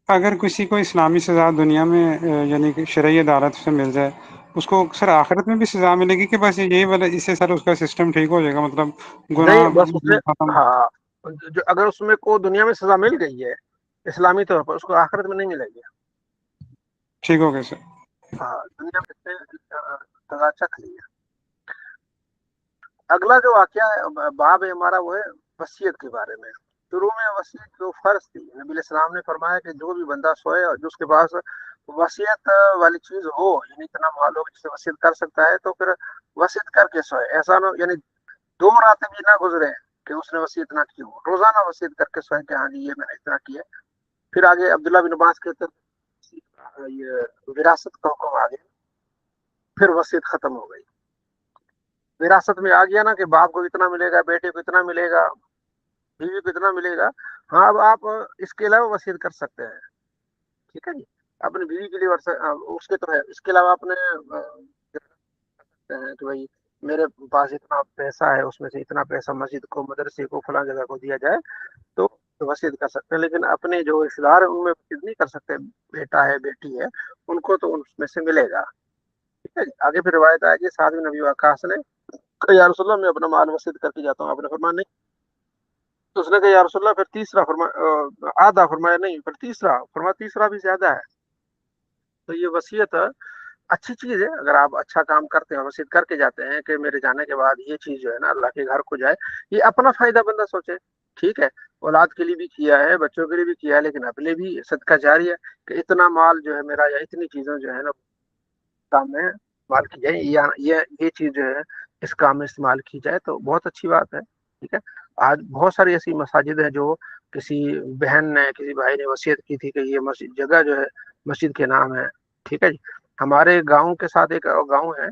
S2: اگر کسی کو اسلامی سزا دنیا میں یعنی کہ شرعی عدالت سے مل جائے، اس کو سر آخرت میں بھی سزا ملے گی کہ بس یہی والا اس سے سر اس کا سسٹم ٹھیک ہو جائے گا، مطلب
S1: نہیں،
S2: گناہ
S1: بس اس نے
S2: ختم
S1: ہاں جو اگر اس میں کو دنیا میں سزا مل گئی ہے اسلامی طور پر، اس کو آخرت میں نہیں ملے گی.
S2: ٹھیک ہو گیا سر.
S1: ہاں دنیا میں سزا چکھ لی ہے. اگلا جو واقعہ ہے باب ہے ہمارا وہ ہے وصیت کے بارے میں. شروع میں وصیت جو فرض تھی، نبی علیہ السلام نے فرمایا کہ جو بھی بندہ سوئے اور جس کے پاس وصیت والی چیز ہو، یعنی اتنا مال ہو جس سے وصیت کر سکتا ہے، تو پھر وصیت کر کے سوئے. ایسا نہ یعنی 2 راتیں بھی نہ گزرے کہ اس نے وصیت نہ کی ہو، روزانہ وصیت کر کے سوئے کہ ہاں جی یہ میں نے اتنا کیا. پھر آگے عبداللہ بن عباس کہتے ہیں یہ وراثت کا حکم آ گیا، پھر وصیت ختم ہو گئی. وراثت میں آ گیا نا کہ باپ کو اتنا ملے گا، بیٹے کو اتنا ملے گا، بیوی کو اتنا ملے گا. ہاں اب آپ اس کے علاوہ وصیت کر سکتے ہیں، ٹھیک ہے جی. اپنی بیوی کے لیے اس کے تو ہے، اس کے علاوہ اپنے ہیں کہ بھائی میرے پاس اتنا پیسہ ہے، اس میں سے اتنا پیسہ مسجد کو، مدرسے کو، فلاں جگہ کو دیا جائے تو وصیت کر سکتے ہیں. لیکن اپنے جو رشتے دار ہیں ان میں وصیت نہیں کر سکتے. بیٹا ہے، بیٹی ہے، ان کو تو اس میں سے ملے گا، ٹھیک ہے جی. آگے پھر روایت آئے گی سعد بن ابی وقاص نے کہ یا رسول اللہ میں اپنا مال وصیت کر کے جاتا ہوں. آپ نے فرمایا نہیں. تو اس نے کہا یا رسول اللہ پھر تیسرا فرمایا آدھا، فرمایا نہیں پھر تیسرا، فرمایا تیسرا بھی زیادہ ہے. تو یہ وصیت اچھی چیز ہے. اگر آپ اچھا کام کرتے ہیں، وصیت کر کے جاتے ہیں کہ میرے جانے کے بعد یہ چیز جو ہے نا اللہ کے گھر کو جائے، یہ اپنا فائدہ بندہ سوچے، ٹھیک ہے. اولاد کے لیے بھی کیا ہے، بچوں کے لیے بھی کیا ہے، لیکن اپنے بھی صدقہ جاری ہے کہ اتنا مال جو ہے میرا یا اتنی چیزیں جو ہے نا کام میں استعمال کی جائے، یا یہ چیز جو ہے اس کام میں استعمال کی جائے تو بہت اچھی بات ہے، ٹھیک ہے. آج بہت ساری ایسی مساجد ہیں جو کسی بہن نے، کسی بھائی نے وصیت کی تھی کہ یہ مسجد جگہ جو ہے مسجد کے نام ہے، ٹھیک ہے جی. ہمارے گاؤں کے ساتھ ایک گاؤں ہے،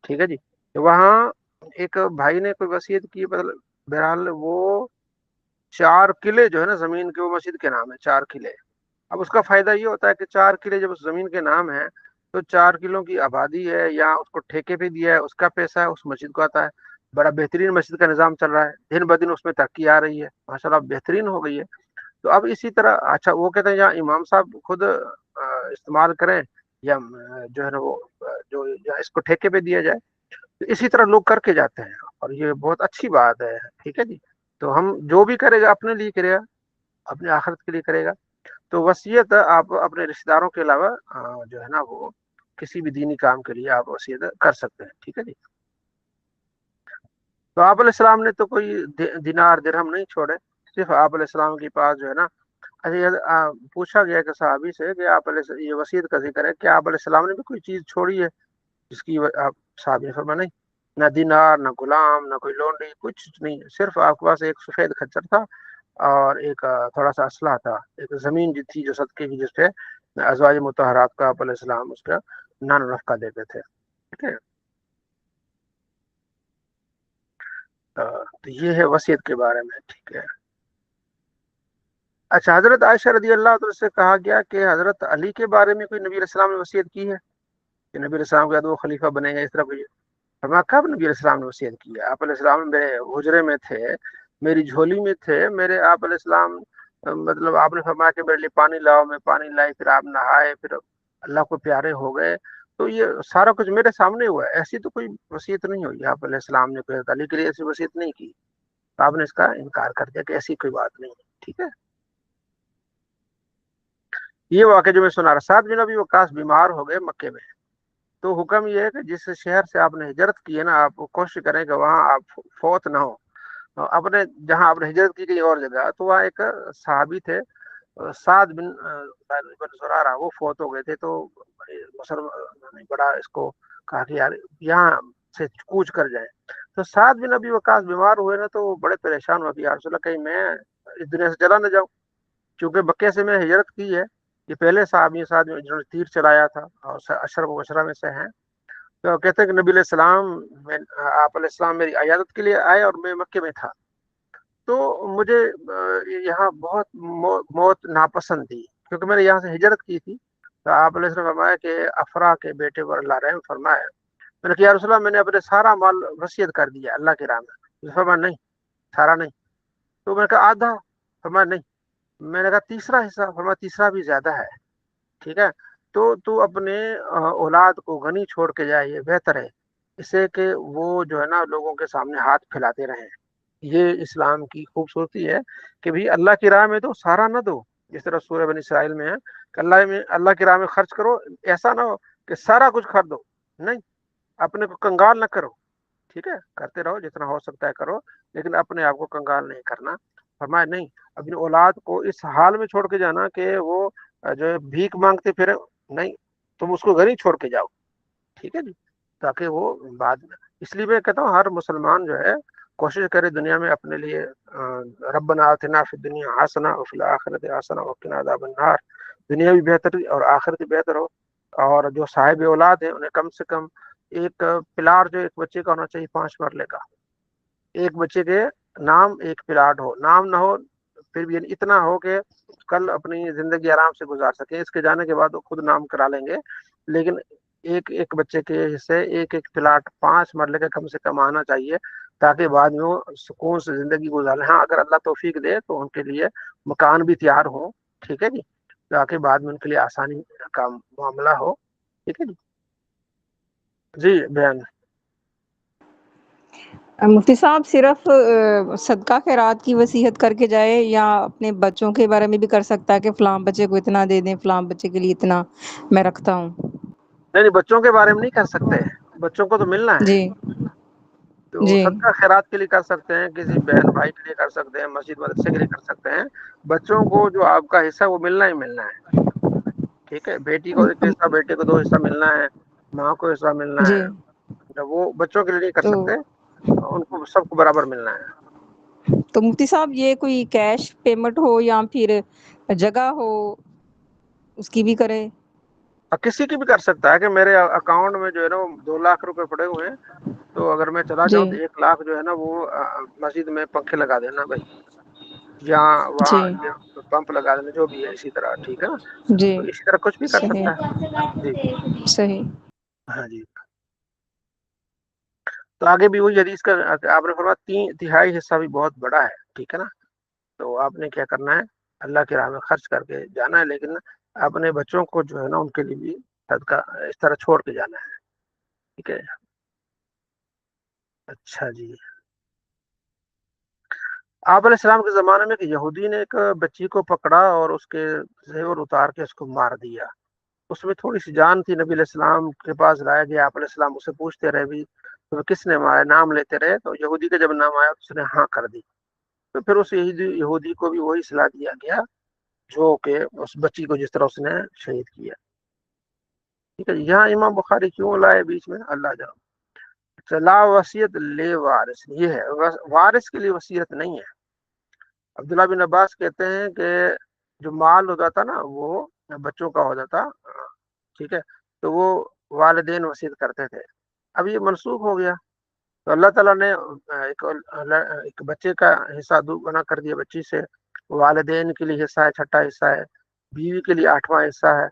S1: ٹھیک ہے جی. وہاں ایک بھائی نے کوئی وصیت کی، بہرحال وہ 4 قلعے جو ہے نا زمین کے، وہ مسجد کے نام ہے 4 قلعے. اب اس کا فائدہ یہ ہوتا ہے کہ 4 قلعے جب اس زمین کے نام ہے تو 4 قلعوں کی آبادی ہے یا اس کو ٹھیکے پہ دیا ہے، اس کا پیسہ ہے، اس مسجد کو آتا ہے. بڑا بہترین مسجد کا نظام چل رہا ہے، دن بدن اس میں ترقی آ رہی ہے، ماشاءاللہ بہترین ہو گئی ہے. تو اب اسی طرح اچھا وہ کہتے ہیں یا امام صاحب خود استعمال کریں یا جو ہے نا وہ جو اس کو ٹھیکے پہ دیا جائے، تو اسی طرح لوگ کر کے جاتے ہیں اور یہ بہت اچھی بات ہے، ٹھیک ہے جی. تو ہم جو بھی کرے گا اپنے لیے کرے گا، اپنے آخرت کے لیے کرے گا. تو وصیت آپ اپنے رشتہ داروں کے علاوہ جو ہے نا وہ کسی بھی دینی کام کے لیے آپ وصیت کر سکتے ہیں، ٹھیک ہے جی. تو آپ علیہ السلام نے تو کوئی دینار درہم نہیں چھوڑے، صرف آپ علیہ السلام کے پاس جو ہے نا پوچھا گیا کہ صحابی سے کہ آپ یہ وصیت کا ذکر ہے کہ آپ علیہ السلام نے بھی کوئی چیز چھوڑی ہے جس کی آپ صحابی نے فرمایا نہیں، نہ دینار، نہ غلام، نہ کوئی لونڈی، کچھ نہیں. صرف آپ کے پاس ایک سفید خچر تھا اور ایک تھوڑا سا اسلحہ تھا، ایک زمین جو تھی جو صدقے کی، جس پہ ازواج مطہرات کا آپ علیہ السلام اس کا نان نفقہ دیتے تھے، ٹھیک ہے. تو یہ ہے وصیت کے بارے میں، ٹھیک ہے. اچھا، حضرت عائشہ رضی اللہ عنہ سے کہا گیا کہ حضرت علی کے بارے میں کوئی نبی علیہ السلام نے وصیت کی ہے. کہ نبی علیہ السلام کے بعد وہ خلیفہ بنے گا، اس طرح کوئی فرمایا کب نبی علیہ السلام نے وصیت کی ہے؟ آپ علیہ السلام میرے حجرے میں تھے، میری جھولی میں تھے، میرے آپ علیہ السلام مطلب آپ نے فرمایا کہ میرے لیے پانی لاؤ، میں پانی لائی، پھر آپ نہائے، پھر اللہ کو پیارے ہو گئے، تو یہ سارا کچھ میرے سامنے ہوا ہے، ایسی تو کوئی وصیت نہیں ہوئی، آپ علیہ السلام نے کوئی علی کے لیے ایسی وصیت نہیں کی، تو آپ نے اس کا انکار کر دیا کہ ایسی کوئی بات نہیں ہے، ٹھیک ہے۔ یہ واقعہ جو میں سنا رہا، سعد بن ابی وقاص بیمار ہو گئے مکے میں، تو حکم یہ ہے کہ جس شہر سے آپ نے ہجرت کی ہے نا، آپ کوشش کریں کہ وہاں آپ فوت نہ ہو، اپنے جہاں آپ نے ہجرت کی گئی اور جگہ، تو وہاں ایک صحابی تھے سعد بن زرارہ، وہ فوت ہو گئے تھے، تو مسلمان نے بڑا اس کو کہا کہ یار یہاں سے کوچ کر جائیں، تو سعد بن ابی وقاص بیمار ہوئے نا، تو وہ بڑے پریشان ہوئے کہ یا رسول اللہ کہیں میں اس دنیا سے چلا نہ جاؤں، چونکہ مکے سے میں ہجرت کی ہے، یہ پہلے صحابی جنہوں نے تیر چلایا تھا اور اشرف و بشرا میں سے ہیں، تو کہتے ہیں کہ نبی علیہ السلام آپ علیہ السلام میری عیادت کے لیے آئے اور میں مکے میں تھا، تو مجھے یہاں بہت موت ناپسند تھی، کیونکہ میں نے یہاں سے ہجرت کی تھی، تو آپ علیہ السلام فرمایا کہ افرا کے بیٹے پر اللہ رحم فرمایا، میں نے کہا یا رسول اللہ میں نے اپنے سارا مال وصیت کر دیا اللہ کی راہ میں، فرمایا نہیں سارا نہیں، تو میں نے کہا آدھا، فرمایا نہیں، میں نے کہا تیسرا حصہ، فرمایا تیسرا بھی زیادہ ہے، ٹھیک ہے، تو اپنے اولاد کو غنی چھوڑ کے جائے، یہ بہتر ہے، اس سے کہ وہ جو ہے نا لوگوں کے سامنے ہاتھ پھیلاتے رہیں، یہ اسلام کی خوبصورتی ہے کہ بھی اللہ کی راہ میں تو سارا نہ دو، جس طرح سورہ بنی اسرائیل میں ہے کہ اللہ کی راہ میں خرچ کرو، ایسا نہ ہو کہ سارا کچھ خرچ دو، نہیں، اپنے کو کنگال نہ کرو، ٹھیک ہے، کرتے رہو جتنا ہو سکتا ہے کرو، لیکن اپنے آپ کو کنگال نہیں کرنا، فرمایا نہیں اپنی اولاد کو اس حال میں چھوڑ کے جانا کہ وہ جو ہے بھیک مانگتے پھرے، نہیں، تم اس کو گھر ہی چھوڑ کے جاؤ، ٹھیک ہے جی، تاکہ وہ بعد میں، اس لیے میں کہتا ہوں ہر مسلمان جو ہے کوشش کرے دنیا میں اپنے لیے ربنا آتنا فی الدنیا حسنہ وفی الآخرۃ حسنہ وقنا عذاب النار، دنیا بھی بہتر اور آخرت بھی بہتر ہو، اور جو صاحب اولاد ہیں انہیں کم سے کم ایک پلاٹ جو ایک بچے کا ہونا چاہیے 5 مرلے کا، ایک بچے کے نام ایک پلاٹ ہو، نام نہ ہو پھر بھی اتنا ہو کہ کل اپنی زندگی آرام سے گزار سکیں، اس کے جانے کے بعد وہ خود نام کرا لیں گے، لیکن ایک ایک بچے کے حصے ایک ایک پلاٹ 5 مرلے کا کم سے کم آنا چاہیے، تاکہ بعد میں وہ سکون سے زندگی گزارے، ہاں اگر اللہ توفیق دے تو ان کے لیے مکان بھی تیار ہو، ٹھیک ہے جی، تاکہ بعد میں ان کے لیے آسانی کا معاملہ ہو، ٹھیک ہے جی، جی بیان۔
S5: مفتی صاحب صرف صدقہ خیرات کی وصیت کر کے جائے، یا اپنے بچوں کے بارے میں بھی کر سکتا ہے کہ فلاں بچے کو اتنا دے دیں، فلاں بچے کے لیے اتنا میں رکھتا ہوں؟
S1: نہیں بچوں کے بارے میں نہیں کر سکتے، بچوں کو تو ملنا ہے،
S5: جی
S1: تو
S5: جی
S1: صدقہ خیرات کے لیے کر سکتے ہیں، کسی بہن بھائی کے لیے کر سکتے ہیں، مسجد مدرسے کے لیے کر سکتے ہیں، بچوں کو جو آپ کا حصہ وہ ملنا ہی ملنا ہے، ٹھیک ہے، بیٹی کو ایک حصہ، بیٹے کو 2 حصہ ملنا ہے، ماں کو حصہ ملنا
S5: جی،
S1: ہے، وہ بچوں کے لیے نہیں کر
S5: تو
S1: سکتے، ان کو سب کو برابر ملنا ہے۔
S5: تو مفتی صاحب یہ کوئی کیش پیمنٹ ہو یا پھر جگہ ہو، اس کی بھی کرے؟
S1: کسی کی بھی کر سکتا ہے کہ میرے اکاؤنٹ میں جو ہے نا 2 لاکھ روپے پڑے ہوئے ہیں، تو اگر میں چلا
S5: جی
S1: جاؤں تو 1 لاکھ جو ہے نا وہ مسجد میں پنکھے لگا دینا بھائی، یا
S5: جی
S1: وہاں پمپ لگا دینا، جو بھی ہے اسی طرح، ٹھیک ہے نا،
S5: جی،
S1: تو اسی طرح کچھ بھی کر
S5: صحیح
S1: سکتا ہے جی،
S5: صحیح۔
S1: ہاں جی، تو آگے بھی وہی حدیث کا آپ نے فرمایا 3/3 حصہ بھی بہت بڑا ہے، ٹھیک ہے نا، تو آپ نے کیا کرنا ہے اللہ کی راہ میں خرچ کر کے جانا ہے، لیکن اپنے بچوں کو جو ہے نا ان کے لیے بھی صدقہ اس طرح چھوڑ کے جانا ہے، ٹھیک ہے، اچھا جی۔ آپ علیہ السلام کے زمانے میں ایک یہودی نے ایک بچی کو پکڑا اور اس کے زیور اتار کے اس کو مار دیا، اس میں تھوڑی سی جان تھی، نبی علیہ السلام کے پاس لایا گیا، آپ علیہ السلام اسے پوچھتے رہے بھی تو کس نے مارا، نام لیتے رہے، تو یہودی کا جب نام آیا اس نے ہاں کر دی، تو پھر اس یہودی کو بھی وہی صلاح دیا گیا جو کہ اس بچی کو جس طرح اس نے شہید کیا، ٹھیک ہے، یہاں امام بخاری کیوں لائے بیچ میں، اللہ جاؤ، لا وصیت لے وارث، یہ ہے وارث کے لیے وصیت نہیں ہے۔ عبداللہ بن عباس کہتے ہیں کہ جو مال ہوتا تھا نا وہ بچوں کا ہوتا تھا، ٹھیک ہے، تو وہ والدین وصیت کرتے تھے، اب یہ منسوخ ہو گیا، تو اللہ تعالیٰ نے ایک بچے کا حصہ دوگنا کر دیا بچی سے، والدین کے لیے حصہ ہے 6واں حصہ ہے، بیوی کے لیے 8واں حصہ ہے،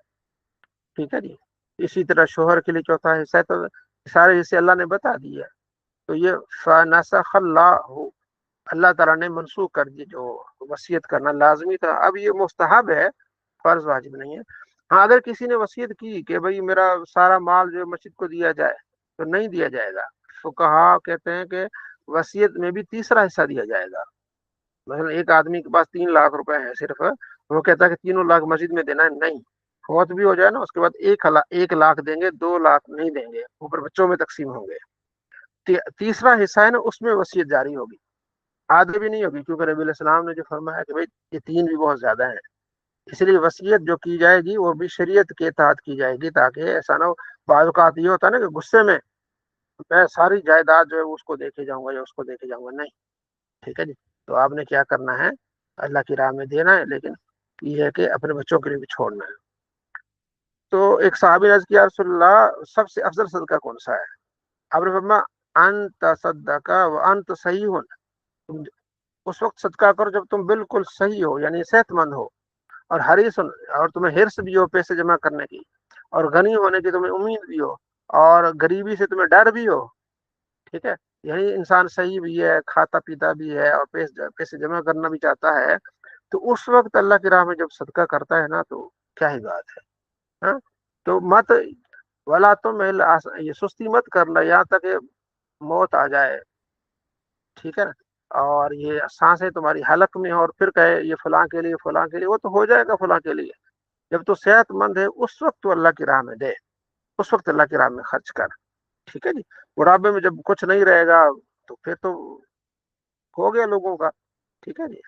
S1: ٹھیک ہے جی، اسی طرح شوہر کے لیے چوتھا حصہ ہے. تو سارے حصے اللہ نے بتا دیے. تو یہ فنسخ اللہ تعالیٰ نے منسوخ کر دی. جو وصیت کرنا لازمی تھا اب یہ مستحب ہے، فرض واجب نہیں ہے. ہاں اگر کسی نے وصیت کی کہ بھئی میرا سارا مال جو مسجد کو دیا جائے تو نہیں دیا جائے گا. فقہا کہتے ہیں کہ وصیت میں بھی تیسرا حصہ دیا جائے گا. مثلا ایک آدمی کے پاس 3 لاکھ روپے ہیں صرف، وہ کہتا ہے کہ 3 لاکھ مسجد میں دینا ہے. نہیں، فوت بھی ہو جائے نا اس کے بعد 1 لاکھ دیں گے، 2 لاکھ نہیں دیں گے، اوپر بچوں میں تقسیم ہوں گے. تیسرا حصہ ہے نا اس میں وصیت جاری ہوگی، آدھے بھی نہیں ہوگی، کیونکہ نبی علیہ السلام نے جو فرمایا کہ بھائی یہ 3 بھی بہت زیادہ ہیں. اس لیے وصیت جو کی جائے گی وہ بھی شریعت کے تحت کی جائے گی، تاکہ ایسا نہ ہو. بعض اوقات یہ ہوتا ہے نا کہ غصے میں ساری جائیداد جو ہے اس کو دے کے جاؤں گا یا اس کو دے کے جاؤں گا. نہیں، ٹھیک ہے جی. تو آپ نے کیا کرنا ہے، اللہ کی راہ میں دینا ہے، لیکن یہ ہے کہ اپنے بچوں کے لیے بھی چھوڑنا ہے. تو ایک صحابی نے عرض کیا رسول اللہ سب سے افضل صدقہ کون سا ہے؟ آپ نے فرمایا انت صدق وانت صحیح. تم اس وقت صدقہ کرو جب تم بالکل صحیح ہو، یعنی صحت مند ہو، اور حریص، اور تمہیں حرص بھی ہو پیسے جمع کرنے کی، اور غنی ہونے کی تمہیں امید بھی ہو، اور غریبی سے تمہیں ڈر بھی ہو. ٹھیک ہے، یعنی انسان صحیح بھی ہے، کھاتا پیتا بھی ہے، اور پیسے جمع کرنا بھی چاہتا ہے. تو اس وقت اللہ کی راہ میں جب صدقہ کرتا ہے نا تو کیا ہی بات ہے. ہاں تو مت ولا تم یہ سستی مت کرنا یہاں تک کہ موت آ جائے. ٹھیک ہے نا، اور یہ سانسیں تمہاری حلق میں ہو اور پھر کہے یہ فلاں کے لیے فلاں کے لیے. وہ تو ہو جائے گا فلاں کے لیے. جب تو صحت مند ہے اس وقت تو اللہ کی راہ میں دے، اس وقت اللہ کی راہ میں خرچ کر. ٹھیک ہے جی. بڑھاپے میں جب کچھ نہیں رہے گا تو پھر تو ہو گیا لوگوں کا. ٹھیک ہے جی.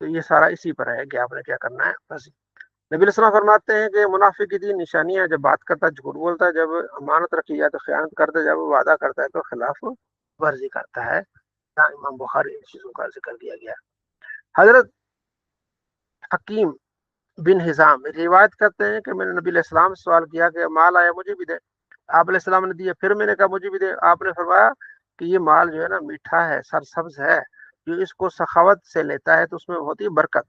S1: تو یہ سارا اسی پر ہے کہ آپ نے کیا کرنا ہے بس. نبی علیہ السلام فرماتے ہیں کہ منافق کی 3 نشانیاں: جب بات کرتا ہے جھوٹ بولتا ہے، جب امانت رکھی جائے تو خیانت کرتا ہے، جب وعدہ کرتا ہے تو خلاف ورزی کرتا ہے. امام بخاری ان چیزوں کا ذکر کیا گیا. حضرت حکیم بن حزام روایت کرتے ہیں کہ میں نے نبی علیہ السلام سے سوال کیا کہ مال آیا مجھے بھی دے. آپ علیہ السلام نے دیا. پھر میں نے کہا مجھے بھی دے. آپ نے فرمایا کہ یہ مال جو ہے نا میٹھا ہے، سرسبز ہے، جو اس کو سخاوت سے لیتا ہے تو اس میں ہوتی ہے برکت.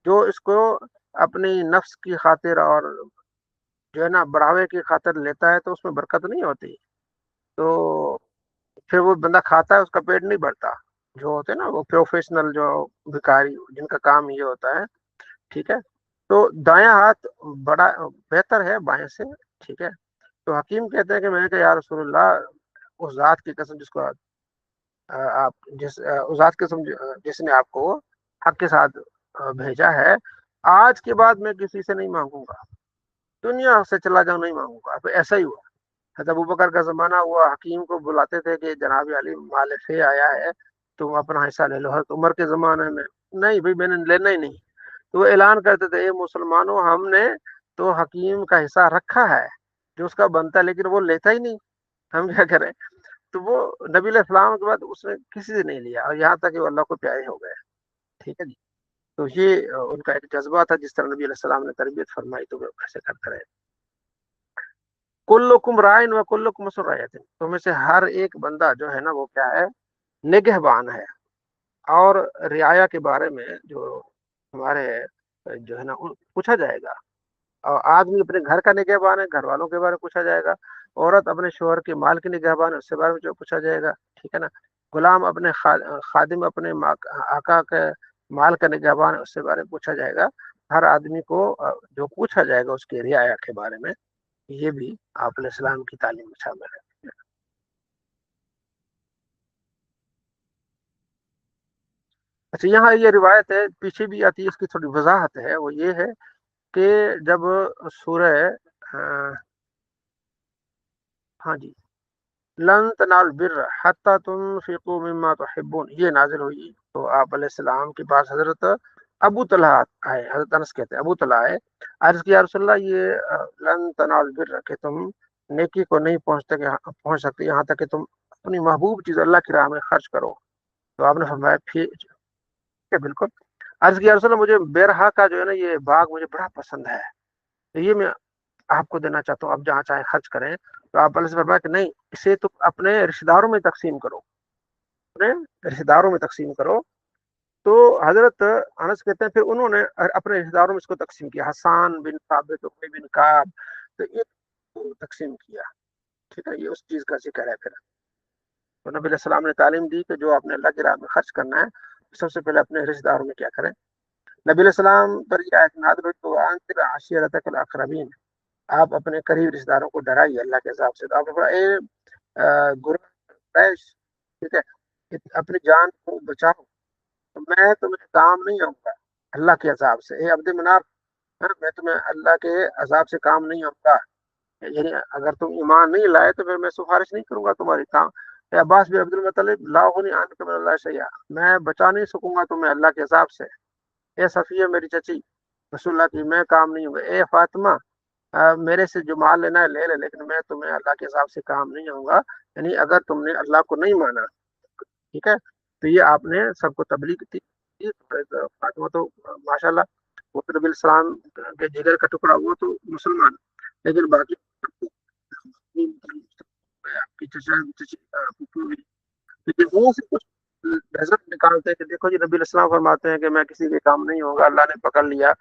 S1: جو اس کو اپنی نفس کی خاطر اور جو ہے نا بڑھاوے کی خاطر لیتا ہے تو اس میں برکت نہیں ہوتی. تو پھر وہ بندہ کھاتا ہے اس کا پیٹ نہیں بھرتا. جو ہوتے ہیں نا وہ پروفیشنل جو بھکاری جن کا کام یہ ہوتا ہے. ٹھیک ہے. تو دایاں ہاتھ بڑا بہتر ہے بائیں سے. ٹھیک ہے. تو حکیم کہتے ہیں کہ میں نے کہا یا رسول اللہ اس ذات کی قسم جس کو آپ اس ذات کی قسم جس نے آپ کو حق کے ساتھ بھیجا ہے، آج کے بعد میں کسی سے نہیں مانگوں گا، دنیا سے چلا جاؤں نہیں مانگوں گا. پھر ایسا ہی ہوا. حضرت ابوبکر کا زمانہ ہوا، حکیم کو بلاتے تھے کہ جناب علی مال فے آیا ہے تم اپنا حصہ لے لو. حضرت عمر کے زمانے میں نہیں بھائی میں نے لینا ہی نہیں. تو وہ اعلان کرتے تھے اے مسلمانوں ہم نے تو حکیم کا حصہ رکھا ہے جو اس کا بنتا ہے، لیکن وہ لیتا ہی نہیں، ہم کیا کریں. تو وہ نبی علیہ السلام کے بعد اس نے کسی سے نہیں لیا، اور یہاں تک کہ وہ اللہ کو پیارے ہو گئے. ٹھیک ہے جی. تو یہ ان کا ایک جذبہ تھا، جس طرح نبی علیہ السلام نے تربیت فرمائی تو وہ ایسے کرتے رہے. کلکم رائن و کلکم مسؤول رعیت. تو میں سے ہر ایک بندہ جو ہے نا وہ کیا ہے، نگہبان ہے. اور رعایا کے بارے میں جو ہمارے جو ہے نا پوچھا جائے گا. اور آدمی اپنے گھر کا نگہبان ہے، گھر والوں کے بارے میں پوچھا جائے گا. عورت اپنے شوہر کے مال کی نگہبان ہے، اس کے بارے میں جو پوچھا جائے گا. ٹھیک ہے نا. غلام اپنے خادم اپنے آقا کے مال کا نگہبان ہے، اس کے بارے میں پوچھا جائے گا. ہر آدمی کو جو پوچھا جائے گا اس کی رعایا کے بارے میں. یہ بھی آپ علیہ السلام کی تعلیم میں شامل ہے. اچھا یہاں یہ روایت ہے پیچھے بھی آتی ہے، اس کی تھوڑی وضاحت ہے. وہ یہ ہے کہ جب سورہ ہاں جی لن تنالوا البر حتی تنفقوا مما تحبون یہ نازل ہوئی، تو آپ علیہ السلام کے پاس حضرت ابو طلحہ آئے. حضرت انس کہتے ہیں ابو طلحہ آئے، عرض کیا رسول اللہ یہ لن تنالوا البر کہ تم نیکی کو نہیں پہنچ سکتے یہاں تک کہ تم اپنی محبوب چیز اللہ کی راہ میں خرچ کرو. تو آپ نے فرمایا ٹھیک ہے بالکل. عرض کیا رسول اللہ مجھے بیرہا کا جو ہے نا یہ باغ مجھے بڑا پسند ہے، تو یہ میں آپ کو دینا چاہتا ہوں، آپ جہاں چاہیں خرچ کریں. تو آپ علیہ فرمایا کہ نہیں، اسے تم اپنے رشتہ داروں میں تقسیم کرو، اپنے رشتہ داروں میں تقسیم کرو. تو حضرت انس کہتے ہیں پھر انہوں نے اپنے رشتہ داروں میں اس کو تقسیم کیا، حسان بن ثابت، ابی بن کعب، تو یہ تقسیم کیا، ٹھیک ہے، یہ اس چیز کا ذکر ہے۔ پھر تو نبی علیہ السلام نے تعلیم دی کہ جو آپ نے اللہ کی راہ میں خرچ کرنا ہے سب سے پہلے اپنے رشتہ داروں میں کیا کریں۔ نبی علیہ السلام پر یہ آیت نازل ہوئی تو انذر عشیرتک الاقربین، آپ اپنے قریب رشتہ داروں کو ڈرائیے اللہ کے عذاب سے۔ تو آپ نے کہا اے قریش، ٹھیک ہے، اپنی جان کو بچاؤ، تو میں تمہیں کام نہیں آؤں گا اللہ کے عذاب سے۔ اے عبد مناف، میں تمہیں اللہ کے عذاب سے کام نہیں آؤں گا، یعنی اگر تم ایمان نہیں لائے تو پھر میں سفارش نہیں کروں گا تمہاری کام۔ اے عباس بن عبد المطلب، لا اغنی عنک من اللہ شیئا، میں بچا نہیں سکوں گا تمہیں اللہ کے عذاب سے۔ اے صفیہ میری چچی رسول اللہ کی، میں کام نہیں ہوں گا۔ اے فاطمہ، میرے سے جو مال لینا ہے لے لے، لیکن میں تمہیں اللہ کے حساب سے کام نہیں آؤں گا، یعنی اگر تم نے اللہ کو نہیں مانا، ٹھیک ہے۔ تو یہ آپ نے سب کو تبلیغ کی۔ فاطمہ تو ماشاءاللہ وہ نبی السلام کے جگر کا ٹکڑا، وہ تو مسلمان، لیکن باقی آپ کی چچا چچی لیکن وہ سے کچھ لذت نکالتے ہیں کہ دیکھو جی نبی السلام فرماتے ہیں کہ میں کسی کے کام نہیں ہوں گا، اللہ نے پکڑ لیا۔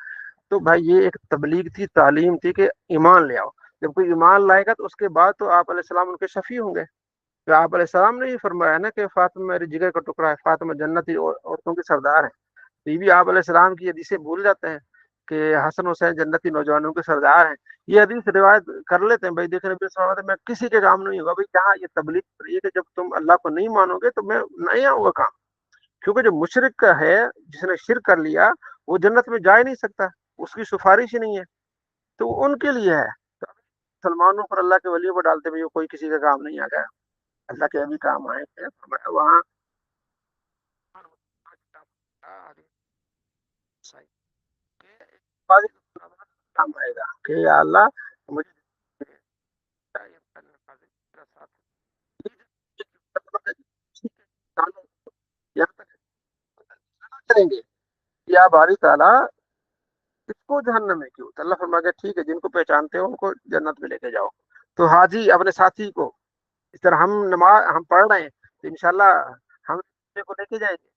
S1: تو بھائی یہ ایک تبلیغ تھی، تعلیم تھی کہ ایمان لے آؤ۔ جب کوئی ایمان لائے گا تو اس کے بعد تو آپ علیہ السلام ان کے شفیع ہوں گے۔ تو آپ علیہ السلام نے یہ فرمایا نا کہ فاطمہ میری جگر کا ٹکڑا ہے، فاطمہ جنتی عورتوں کے سردار ہیں۔ تو یہ بھی آپ علیہ السلام کی حدیثیں بھول جاتے ہیں کہ حسن حسین جنتی نوجوانوں کے سردار ہیں۔ یہ حدیث روایت کر لیتے ہیں، بھائی دیکھیں نبی صلی اللہ علیہ وسلم میں کسی کے کام نہیں ہوگا۔ بھائی کہاں یہ تبلیغ یہ کہ جب تم اللہ کو نہیں مانو گے تو میں نہیں آؤں گا کام، کیونکہ جو مشرک ہے، جس نے شرک کر لیا، وہ جنت میں جا ہی نہیں سکتا، اس کی سفارش ہی نہیں ہے، تو ان کے لیے ہے۔ مسلمانوں پر اللہ کے ولیوں پر ڈالتے ہوئے کوئی کسی کا کام نہیں آ گیا، اللہ کے ابھی کام آئے تھے وہاں کام آئے گا کہ یا اللہ مجھے کریں گے یا باری تعالیٰ اس کو جہنم میں کیوں؟ تو اللہ فرما گیا ٹھیک ہے، جن کو پہچانتے ہو ان کو جنت میں لے کے جاؤ۔ تو حاجی اپنے ساتھی کو اس طرح ہم نماز ہم پڑھ رہے ہیں تو انشاءاللہ ہم کو لے کے جائیں گے،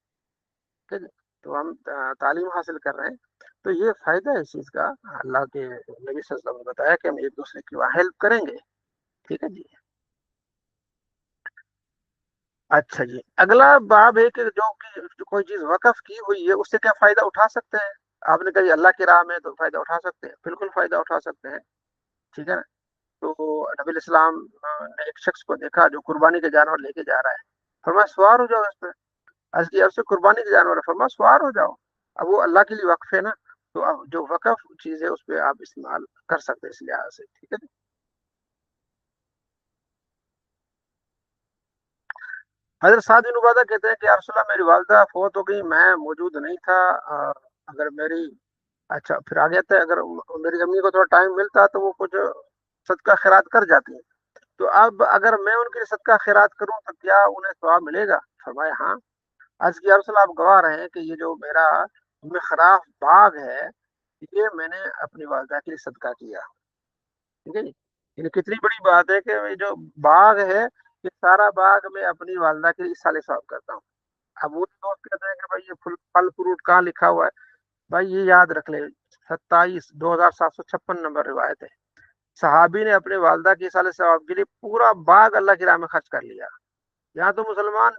S1: ٹھیک ہے؟ تو ہم تعلیم حاصل کر رہے ہیں، تو یہ فائدہ ہے اس چیز کا۔ اللہ کے نبی صلی اللہ علیہ وسلم نے بتایا کہ ہم ایک دوسرے کی ہیلپ کریں گے، ٹھیک ہے جی۔ اچھا جی، اگلا باب ہے کہ جو کوئی چیز وقف کی ہوئی ہے اس سے کیا فائدہ اٹھا سکتے ہیں؟ آپ نے کہا جی اللہ کی راہ میں تو فائدہ اٹھا سکتے ہیں، بالکل فائدہ اٹھا سکتے ہیں، ٹھیک ہے نا۔ تو نبی علیہ السلام نے ایک شخص کو دیکھا جو قربانی کے جانور لے کے جا رہا ہے، فرمایا سوار ہو جاؤ اس پہ۔ عرض کیا اس سے قربانی کے جانور ہے، فرمایا سوار ہو جاؤ۔ اب وہ اللہ کے لیے وقف ہے نا، تو اب جو وقف چیز ہے اس پہ آپ استعمال کر سکتے ہیں اس لحاظ سے، ٹھیک ہے۔ حضرت سعد بن عبادہ کہتے ہیں کہ یا رسول اللہ میری والدہ فوت ہو گئی، میں موجود نہیں تھا، اگر میری اچھا پھر آگے تھا اگر میری امی کو تھوڑا ٹائم ملتا تو وہ کچھ صدقہ خیرات کر جاتی ہیں، تو اب اگر میں ان کے لیے صدقہ خیرات کروں تو کیا انہیں ثواب ملے گا؟ فرمایا ہاں۔ عرض کیا رسول اللہ آپ گواہ رہے ہیں کہ یہ جو میرا خراف باغ ہے یہ میں نے اپنی والدہ کے لیے صدقہ کیا، ٹھیک ہے جی۔ یعنی کتنی بڑی بات ہے کہ یہ جو باغ ہے یہ سارا باغ میں اپنی والدہ کے لیے سال ثواب کرتا ہوں۔ اب وہ دوست کہتے ہیں کہ بھائی یہ پھل فروٹ کہاں لکھا ہوا ہے؟ بھائی یہ یاد رکھ لے، 27,2756 نمبر روایت ہے، صحابی نے اپنے والدہ کی سال ثواب کے لیے پورا باغ اللہ کی راہ میں خرچ کر لیا۔ یہاں تو مسلمان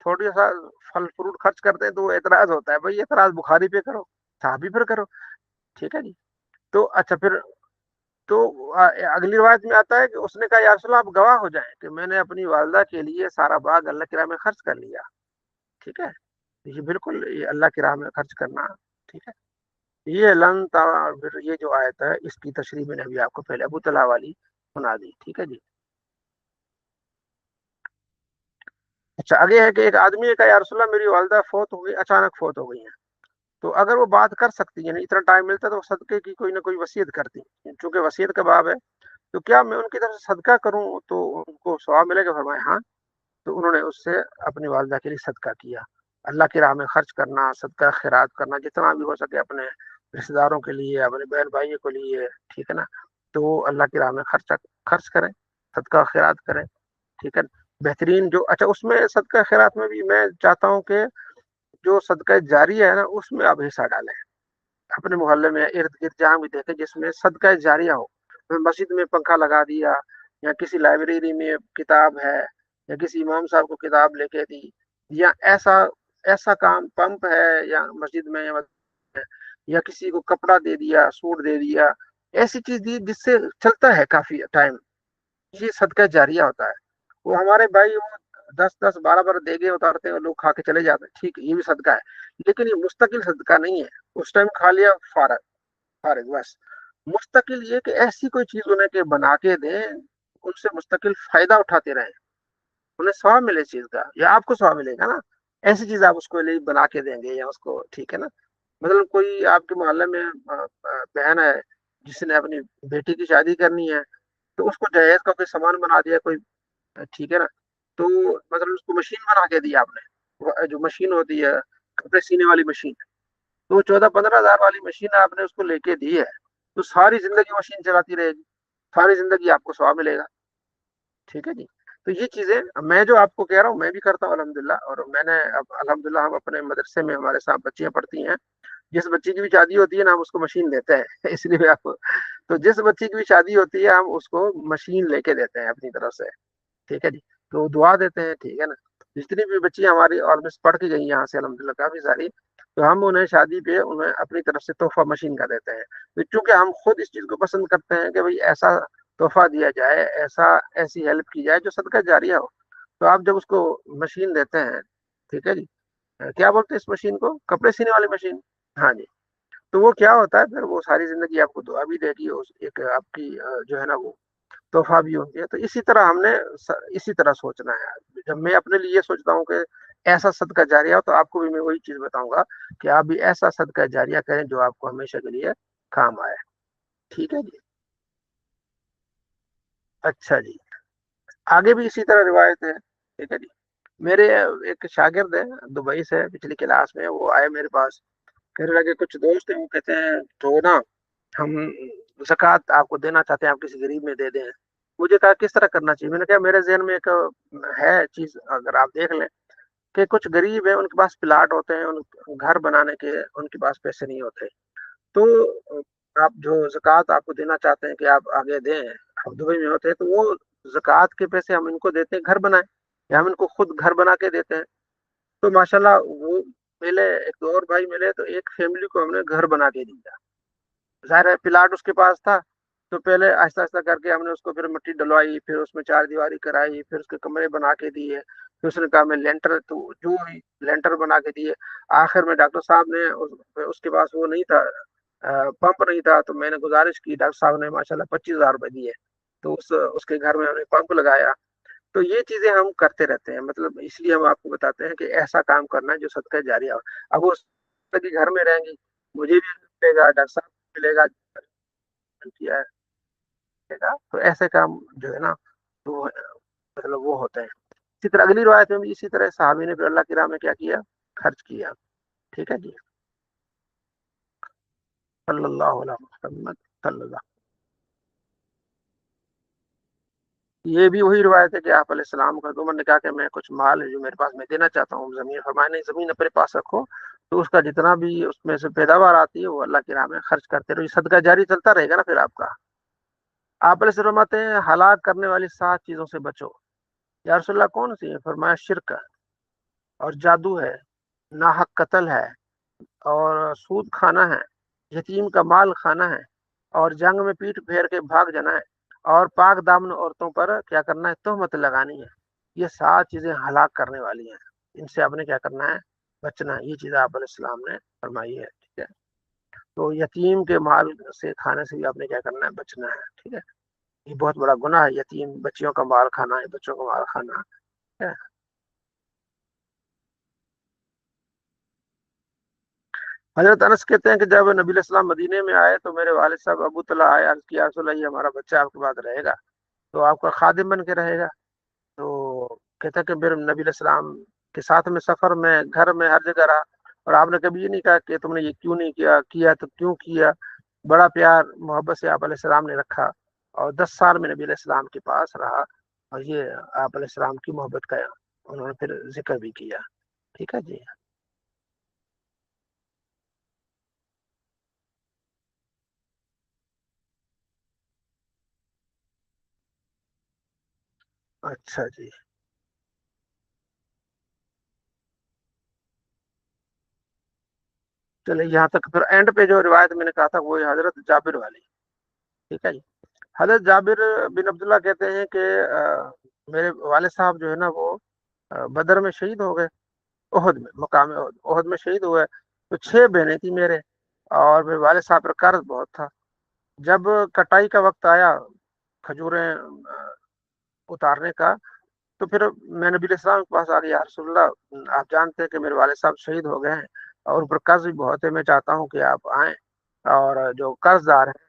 S1: تھوڑی سا پھل فروٹ خرچ کرتے ہیں تو وہ اعتراض ہوتا ہے، بھائی اعتراض بخاری پہ کرو، صحابی پر کرو، ٹھیک ہے جی۔ تو اچھا پھر تو اگلی روایت میں آتا ہے کہ اس نے کہا یا رسول اللہ آپ گواہ ہو جائیں کہ میں نے اپنی والدہ کے لیے سارا باغ اللہ کی راہ میں خرچ کر لیا، ٹھیک ہے۔ یہ بالکل یہ اللہ کی راہ میں خرچ کرنا، ٹھیک ہے۔ یہ لن پھر یہ جو آیت ہے اس کی تشریح میں نے ابھی آپ کو پہلے ابو طلحہ والی سنا دی، ٹھیک ہے جی۔ اچھا آگے ہے کہ ایک آدمی کا یا رسول اللہ میری والدہ فوت ہو گئی، اچانک فوت ہو گئی ہیں، تو اگر وہ بات کر سکتی ہیں، اتنا ٹائم ملتا تو صدقے کی کوئی نہ کوئی وصیت کرتی، چونکہ وصیت کا باب ہے، تو کیا میں ان کی طرف سے صدقہ کروں تو ان کو ثواب ملے گا؟ فرمایا ہاں۔ تو انہوں نے اس سے اپنی والدہ کے لیے صدقہ کیا۔ اللہ کی راہ میں خرچ کرنا، صدقہ خیرات کرنا جتنا بھی ہو سکے اپنے رشتے داروں کے لیے، اپنے بہن بھائیوں کے لیے، ٹھیک ہے نا، تو اللہ کی راہ میں خرچ کریں، صدقہ خیرات کریں، ٹھیک ہے۔ بہترین جو اچھا اس میں صدقہ خیرات میں بھی میں چاہتا ہوں کہ جو صدقہ جاریہ ہے نا اس میں آپ حصہ ڈالیں. اپنے محلے میں ارد گرد جہاں بھی دیکھیں جس میں صدقہ جاریہ ہو. مسجد میں پنکھا لگا دیا، یا کسی لائبریری میں کتاب ہے، یا کسی امام صاحب کو کتاب لے کے دی، یا ایسا کام پمپ ہے یا مسجد میں، یا کسی کو کپڑا دے دیا، سوٹ دے دیا، ایسی چیز دی جس سے چلتا ہے کافی ٹائم، یہ صدقہ جاریہ ہوتا ہے. وہ ہمارے بھائی وہ 10-10 12 دیگے اتارتے ہیں، لوگ کھا کے چلے جاتے ہیں، ٹھیک ہے یہ بھی صدقہ ہے، لیکن یہ مستقل صدقہ نہیں ہے. اس ٹائم کھا لیا فارغ بس. مستقل یہ کہ ایسی کوئی چیز انہیں کہ بنا کے دیں، ان سے مستقل فائدہ اٹھاتے رہیں، انہیں ثواب ملے چیز کا، یا آپ کو ثواب ملے گا نا. ایسی چیز آپ اس کو لے بنا کے دیں گے یا اس کو، ٹھیک ہے نا. مطلب کوئی آپ کے محلے میں بہن ہے جس نے اپنی بیٹی کی شادی کرنی ہے، تو اس کو جہیز کا کوئی سامان بنا دیا کوئی، ٹھیک ہے نا. تو مطلب اس کو مشین بنا کے دی آپ نے، جو مشین ہوتی ہے کپڑے سینے والی مشین، تو 14-15 ہزار والی مشین آپ نے اس کو لے کے دی ہے، تو ساری زندگی مشین چلاتی رہے گی، ساری زندگی آپ کو ثواب ملے گا. ٹھیک ہے جی. تو یہ چیزیں میں جو آپ کو کہہ رہا ہوں میں بھی کرتا ہوں الحمدللہ. اور میں نے اب الحمدللہ ہم اپنے مدرسے میں ہمارے ساتھ بچیاں پڑھتی ہیں، جس بچی کی بھی شادی ہوتی ہے نا ہم اس کو مشین دیتے ہیں اس لیے آپ کو، تو جس بچی کی بھی شادی ہوتی ہے ہم اس کو مشین لے کے دیتے ہیں اپنی طرف سے. ٹھیک ہے جی. تو دعا دیتے ہیں، ٹھیک ہے نا. جتنی بھی بچی ہماری آلموسٹ پڑھ کے گئی یہاں سے الحمدللہ کافی ساری، تو ہم انہیں شادی پہ انہیں اپنی طرف سے تحفہ مشین کا دیتے ہیں. تو چونکہ ہم خود اس چیز کو پسند کرتے ہیں کہ بھئی ایسا تحفہ دیا جائے، ایسی ہیلپ کی جائے جو صدقہ جاریہ ہو. تو آپ جب اس کو مشین دیتے ہیں، ٹھیک ہے جی، کیا بولتے ہیں اس مشین کو؟ کپڑے سینے والی مشین. ہاں جی. تو وہ کیا ہوتا ہے پھر وہ ساری زندگی آپ کو دعا بھی دے گی، ایک آپ کی جو ہے نا وہ تحفہ بھی ہوتی ہے. تو اسی طرح ہم نے اسی طرح سوچنا ہے. جب میں اپنے لیے سوچتا ہوں کہ ایسا صدقہ جاریہ ہو، تو آپ کو بھی میں وہی چیز بتاؤں گا کہ آپ بھی ایسا صدقہ جاریہ کریں جو آپ کو ہمیشہ کے لیے کام آئے. ٹھیک ہے جی. اچھا جی. آگے بھی اسی طرح روایت ہے. ٹھیک ہے جی. میرے ایک شاگرد ہے دبئی سے، پچھلی کلاس میں وہ آئے میرے پاس، کہنے لگے کچھ دوست ہیں وہ کہتے ہیں تو نا ہم زکوٰۃ آپ کو دینا چاہتے ہیں، آپ کسی غریب میں دے دیں. مجھے کہا کس طرح کرنا چاہیے؟ میں نے کہا میرے ذہن میں ایک ہے چیز، اگر آپ دیکھ لیں کہ کچھ غریب ہیں ان کے پاس پلاٹ ہوتے ہیں، ان گھر بنانے کے ان کے پاس پیسے نہیں ہوتے، تو آپ جو زکوٰۃ آپ کو دینا چاہتے ہیں کہ آپ آگے دیں، آپ دبئی میں ہوتے ہیں، تو وہ زکوٰۃ کے پیسے ہم ان کو دیتے ہیں گھر بنائیں، یا ہم ان کو خود گھر بنا کے دیتے ہیں. تو ماشاءاللہ وہ ملے، ایک دو اور بھائی ملے، تو ایک فیملی کو ہم نے گھر بنا کے دیا. ظاہر ہے پلاٹ اس کے پاس تھا، تو پہلے آہستہ آہستہ کر کے ہم نے اس کو پھر مٹی ڈلوائی، پھر اس میں 4 دیواری کرائی، پھر اس کے کمرے بنا کے دیے، پھر اس نے کہا میں لینٹر، تو جو لینٹر بنا کے دیے. آخر میں ڈاکٹر صاحب نے اس کے پاس وہ نہیں تھا، پمپ نہیں تھا، تو میں نے گزارش کی، ڈاکٹر صاحب نے ماشاءاللہ 25,000 روپے دیے، تو اس کے گھر میں ہم نے پمپ لگایا. تو یہ چیزیں ہم کرتے رہتے ہیں، مطلب اس لیے ہم آپ کو بتاتے ہیں کہ ایسا کام کرنا ہے جو صدقہ جاریہ ہو. اب وہ گھر میں رہیں گی، مجھے بھی ملے گا، ڈاکٹر صاحب کو ملے گا، کیا ہے، تو ایسے کام جو ہے نا وہ مطلب وہ ہوتے ہیں. اسی طرح اگلی روایت میں بھی اسی طرح صحابی نے پھر اللہ کی راہ میں کیا کیا؟ خرچ کیا. ٹھیک ہے جی. صلی اللہ علیہ محمد صلی اللہ. یہ بھی وہی روایت ہے کہ آپ علیہ السلام کا عمر نے کہا کہ میں کچھ مال ہے جو میرے پاس میں دینا چاہتا ہوں. زمین فرمایا نہیں، زمین اپنے پاس رکھو، تو اس کا جتنا بھی اس میں سے پیداوار آتی ہے وہ اللہ کی راہ میں خرچ کرتے رہو. یہ صدقہ جاری چلتا رہے گا نا پھر آپ کا. آپ علیہ السلام فرماتے ہیں ہلاک کرنے والی 7 چیزوں سے بچو. یا رسول اللہ کون سی ہے؟ فرمایا شرک اور جادو ہے، ناحق قتل ہے، اور سود کھانا ہے، یتیم کا مال کھانا ہے، اور جنگ میں پیٹ پھیر کے بھاگ جانا ہے، اور پاک دامن عورتوں پر کیا کرنا ہے؟ تہمت لگانی ہے. یہ 7 چیزیں ہلاک کرنے والی ہیں، ان سے آپ نے کیا کرنا ہے؟ بچنا ہے. یہ چیز آپ علیہ السلام نے فرمائی ہے. ٹھیک ہے. تو یتیم کے مال سے کھانے سے بھی آپ نے کیا کرنا ہے؟ بچنا ہے. ٹھیک ہے. یہ بہت بڑا گناہ ہے، یتیم بچیوں کا مال کھانا ہے، بچوں کا مال کھانا ہے. حضرت انس کہتے ہیں کہ جب نبی علیہ السلام مدینے میں آئے تو میرے والد صاحب ابو طلحہ آئے، عرض کیا رسول اللہ یہ ہمارا بچہ آپ کے بعد رہے گا، تو آپ کا خادم بن کے رہے گا. تو کہتا ہے کہ میرے نبی علیہ السلام کے ساتھ میں سفر میں گھر میں ہر جگہ رہا، اور آپ نے کبھی یہ نہیں کہا کہ تم نے یہ کیوں نہیں کیا تو کیوں کیا. بڑا پیار محبت سے آپ علیہ السلام نے رکھا، اور 10 سال میں نبی علیہ السلام کے پاس رہا، اور یہ آپ علیہ السلام کی محبت کا انہوں نے پھر ذکر بھی کیا. ٹھیک ہے جی. اچھا جی. چلے یہاں تک. پھر اینڈ پہ جو روایت میں نے کہا تھا وہ حضرت جابر والی. ٹھیک ہے جی. حضرت جابر بن عبداللہ کہتے ہیں کہ میرے والد صاحب جو ہے نا وہ بدر میں شہید ہو گئے. احد میں, مقام احد میں شہید ہوئے. تو 6 بہنیں تھیں میرے, اور میرے والد صاحب پر قرض بہت تھا. جب کٹائی کا وقت آیا کھجوریں اتارنے کا, تو پھر میں نبی علیہ السلام کے پاس آ گیا, یا رسول اللہ آپ جانتے ہیں کہ میرے والد صاحب شہید ہو گئے ہیں اور اوپر قرض بھی بہت ہے, میں چاہتا ہوں کہ آپ آئیں اور جو قرض دار ہیں,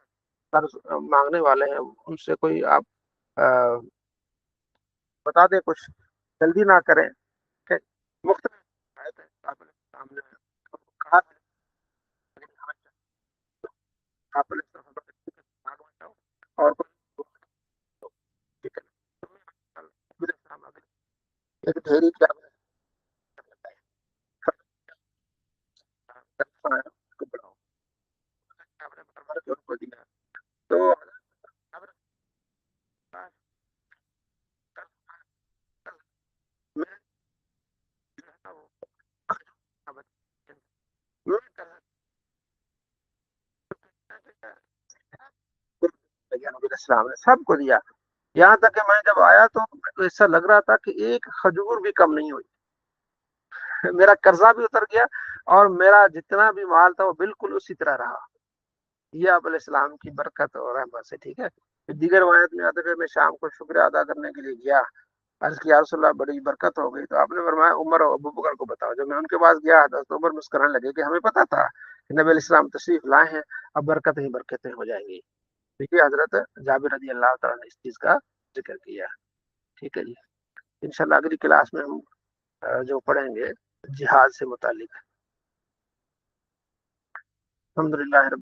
S1: قرض مانگنے والے ہیں, ان سے کوئی آپ بتا دیں, کچھ جلدی نہ کریں. کہ مختلف آیت ہے, آپ نے سامنے کہا ہے, آپ نے اور ایک ڈھیری کیا کو دیا. تو السلام نے سب کو دیا. یہاں تک کہ میں جب آیا تو ایسا لگ رہا تھا کہ ایک کھجور بھی کم نہیں ہوئی. میرا قرضہ بھی اتر گیا اور میرا جتنا بھی مال تھا وہ بالکل اسی طرح رہا. یہ آپ علیہ السلام کی برکت اور رحمت سے. ٹھیک ہے. دیگر روایت میں آتے ہوئے میں شام کو شکریہ ادا کرنے کے لیے گیا, عرض کیا رسول اللہ بڑی برکت ہو گئی. تو آپ نے فرمایا عمر اور ابو بکر کو بتاؤ. جب میں ان کے پاس گیا تو عمر مسکرانے لگے کہ ہمیں پتا تھا کہ نبی علیہ السلام تشریف لائے ہیں, اب برکت ہی برکتیں ہو جائیں گی. دیکھیے حضرت جابر رضی اللہ تعالیٰ نے اس چیز کا ذکر کیا. ٹھیک ہے جی. انشاءاللہ اگلی کلاس میں ہم جو پڑھیں گے جہاد سے متعلق. الحمدللہ.